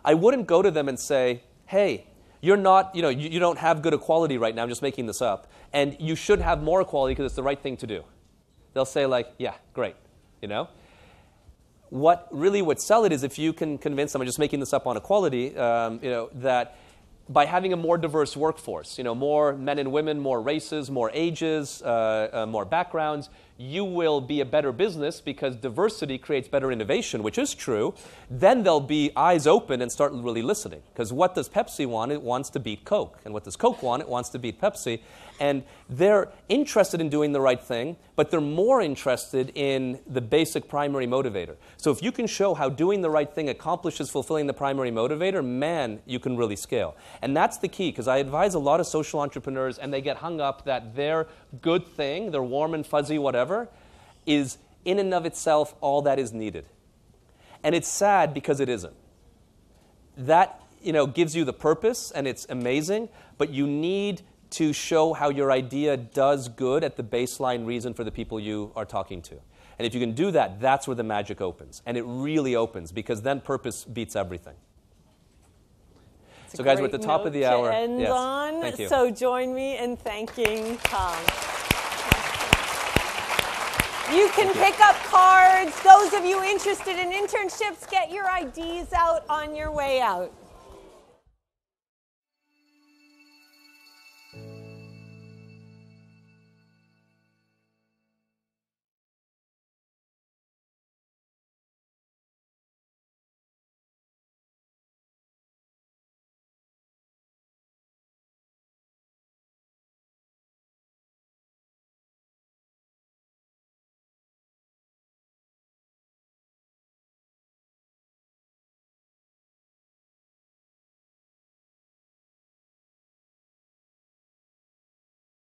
I wouldn't go to them and say, hey, you're not, you don't have good equality right now, I'm just making this up, and you should have more equality because it's the right thing to do. They'll say like, yeah, great, What really would sell it is if you can convince them, I'm just making this up on equality, that by having a more diverse workforce, more men and women, more races, more ages, more backgrounds, you will be a better business because diversity creates better innovation, which is true. Then they'll be eyes open and start really listening. Because what does Pepsi want? It wants to beat Coke. And what does Coke want? It wants to beat Pepsi. And they're interested in doing the right thing, but they're more interested in the basic primary motivator. So if you can show how doing the right thing accomplishes fulfilling the primary motivator, man, you can really scale. And that's the key, because I advise a lot of social entrepreneurs, and they get hung up that their good thing, their warm and fuzzy whatever, is in and of itself all that is needed. And it's sad because it isn't. That gives you the purpose, and it's amazing, but you need to show how your idea does good at the baseline reason for the people you are talking to. And if you can do that, that's where the magic opens. And it really opens, because then purpose beats everything. So guys, we're at the top of the hour. End yes. on. Thank you. So join me in thanking Tom. You can pick up cards. Those of you interested in internships, get your IDs out on your way out.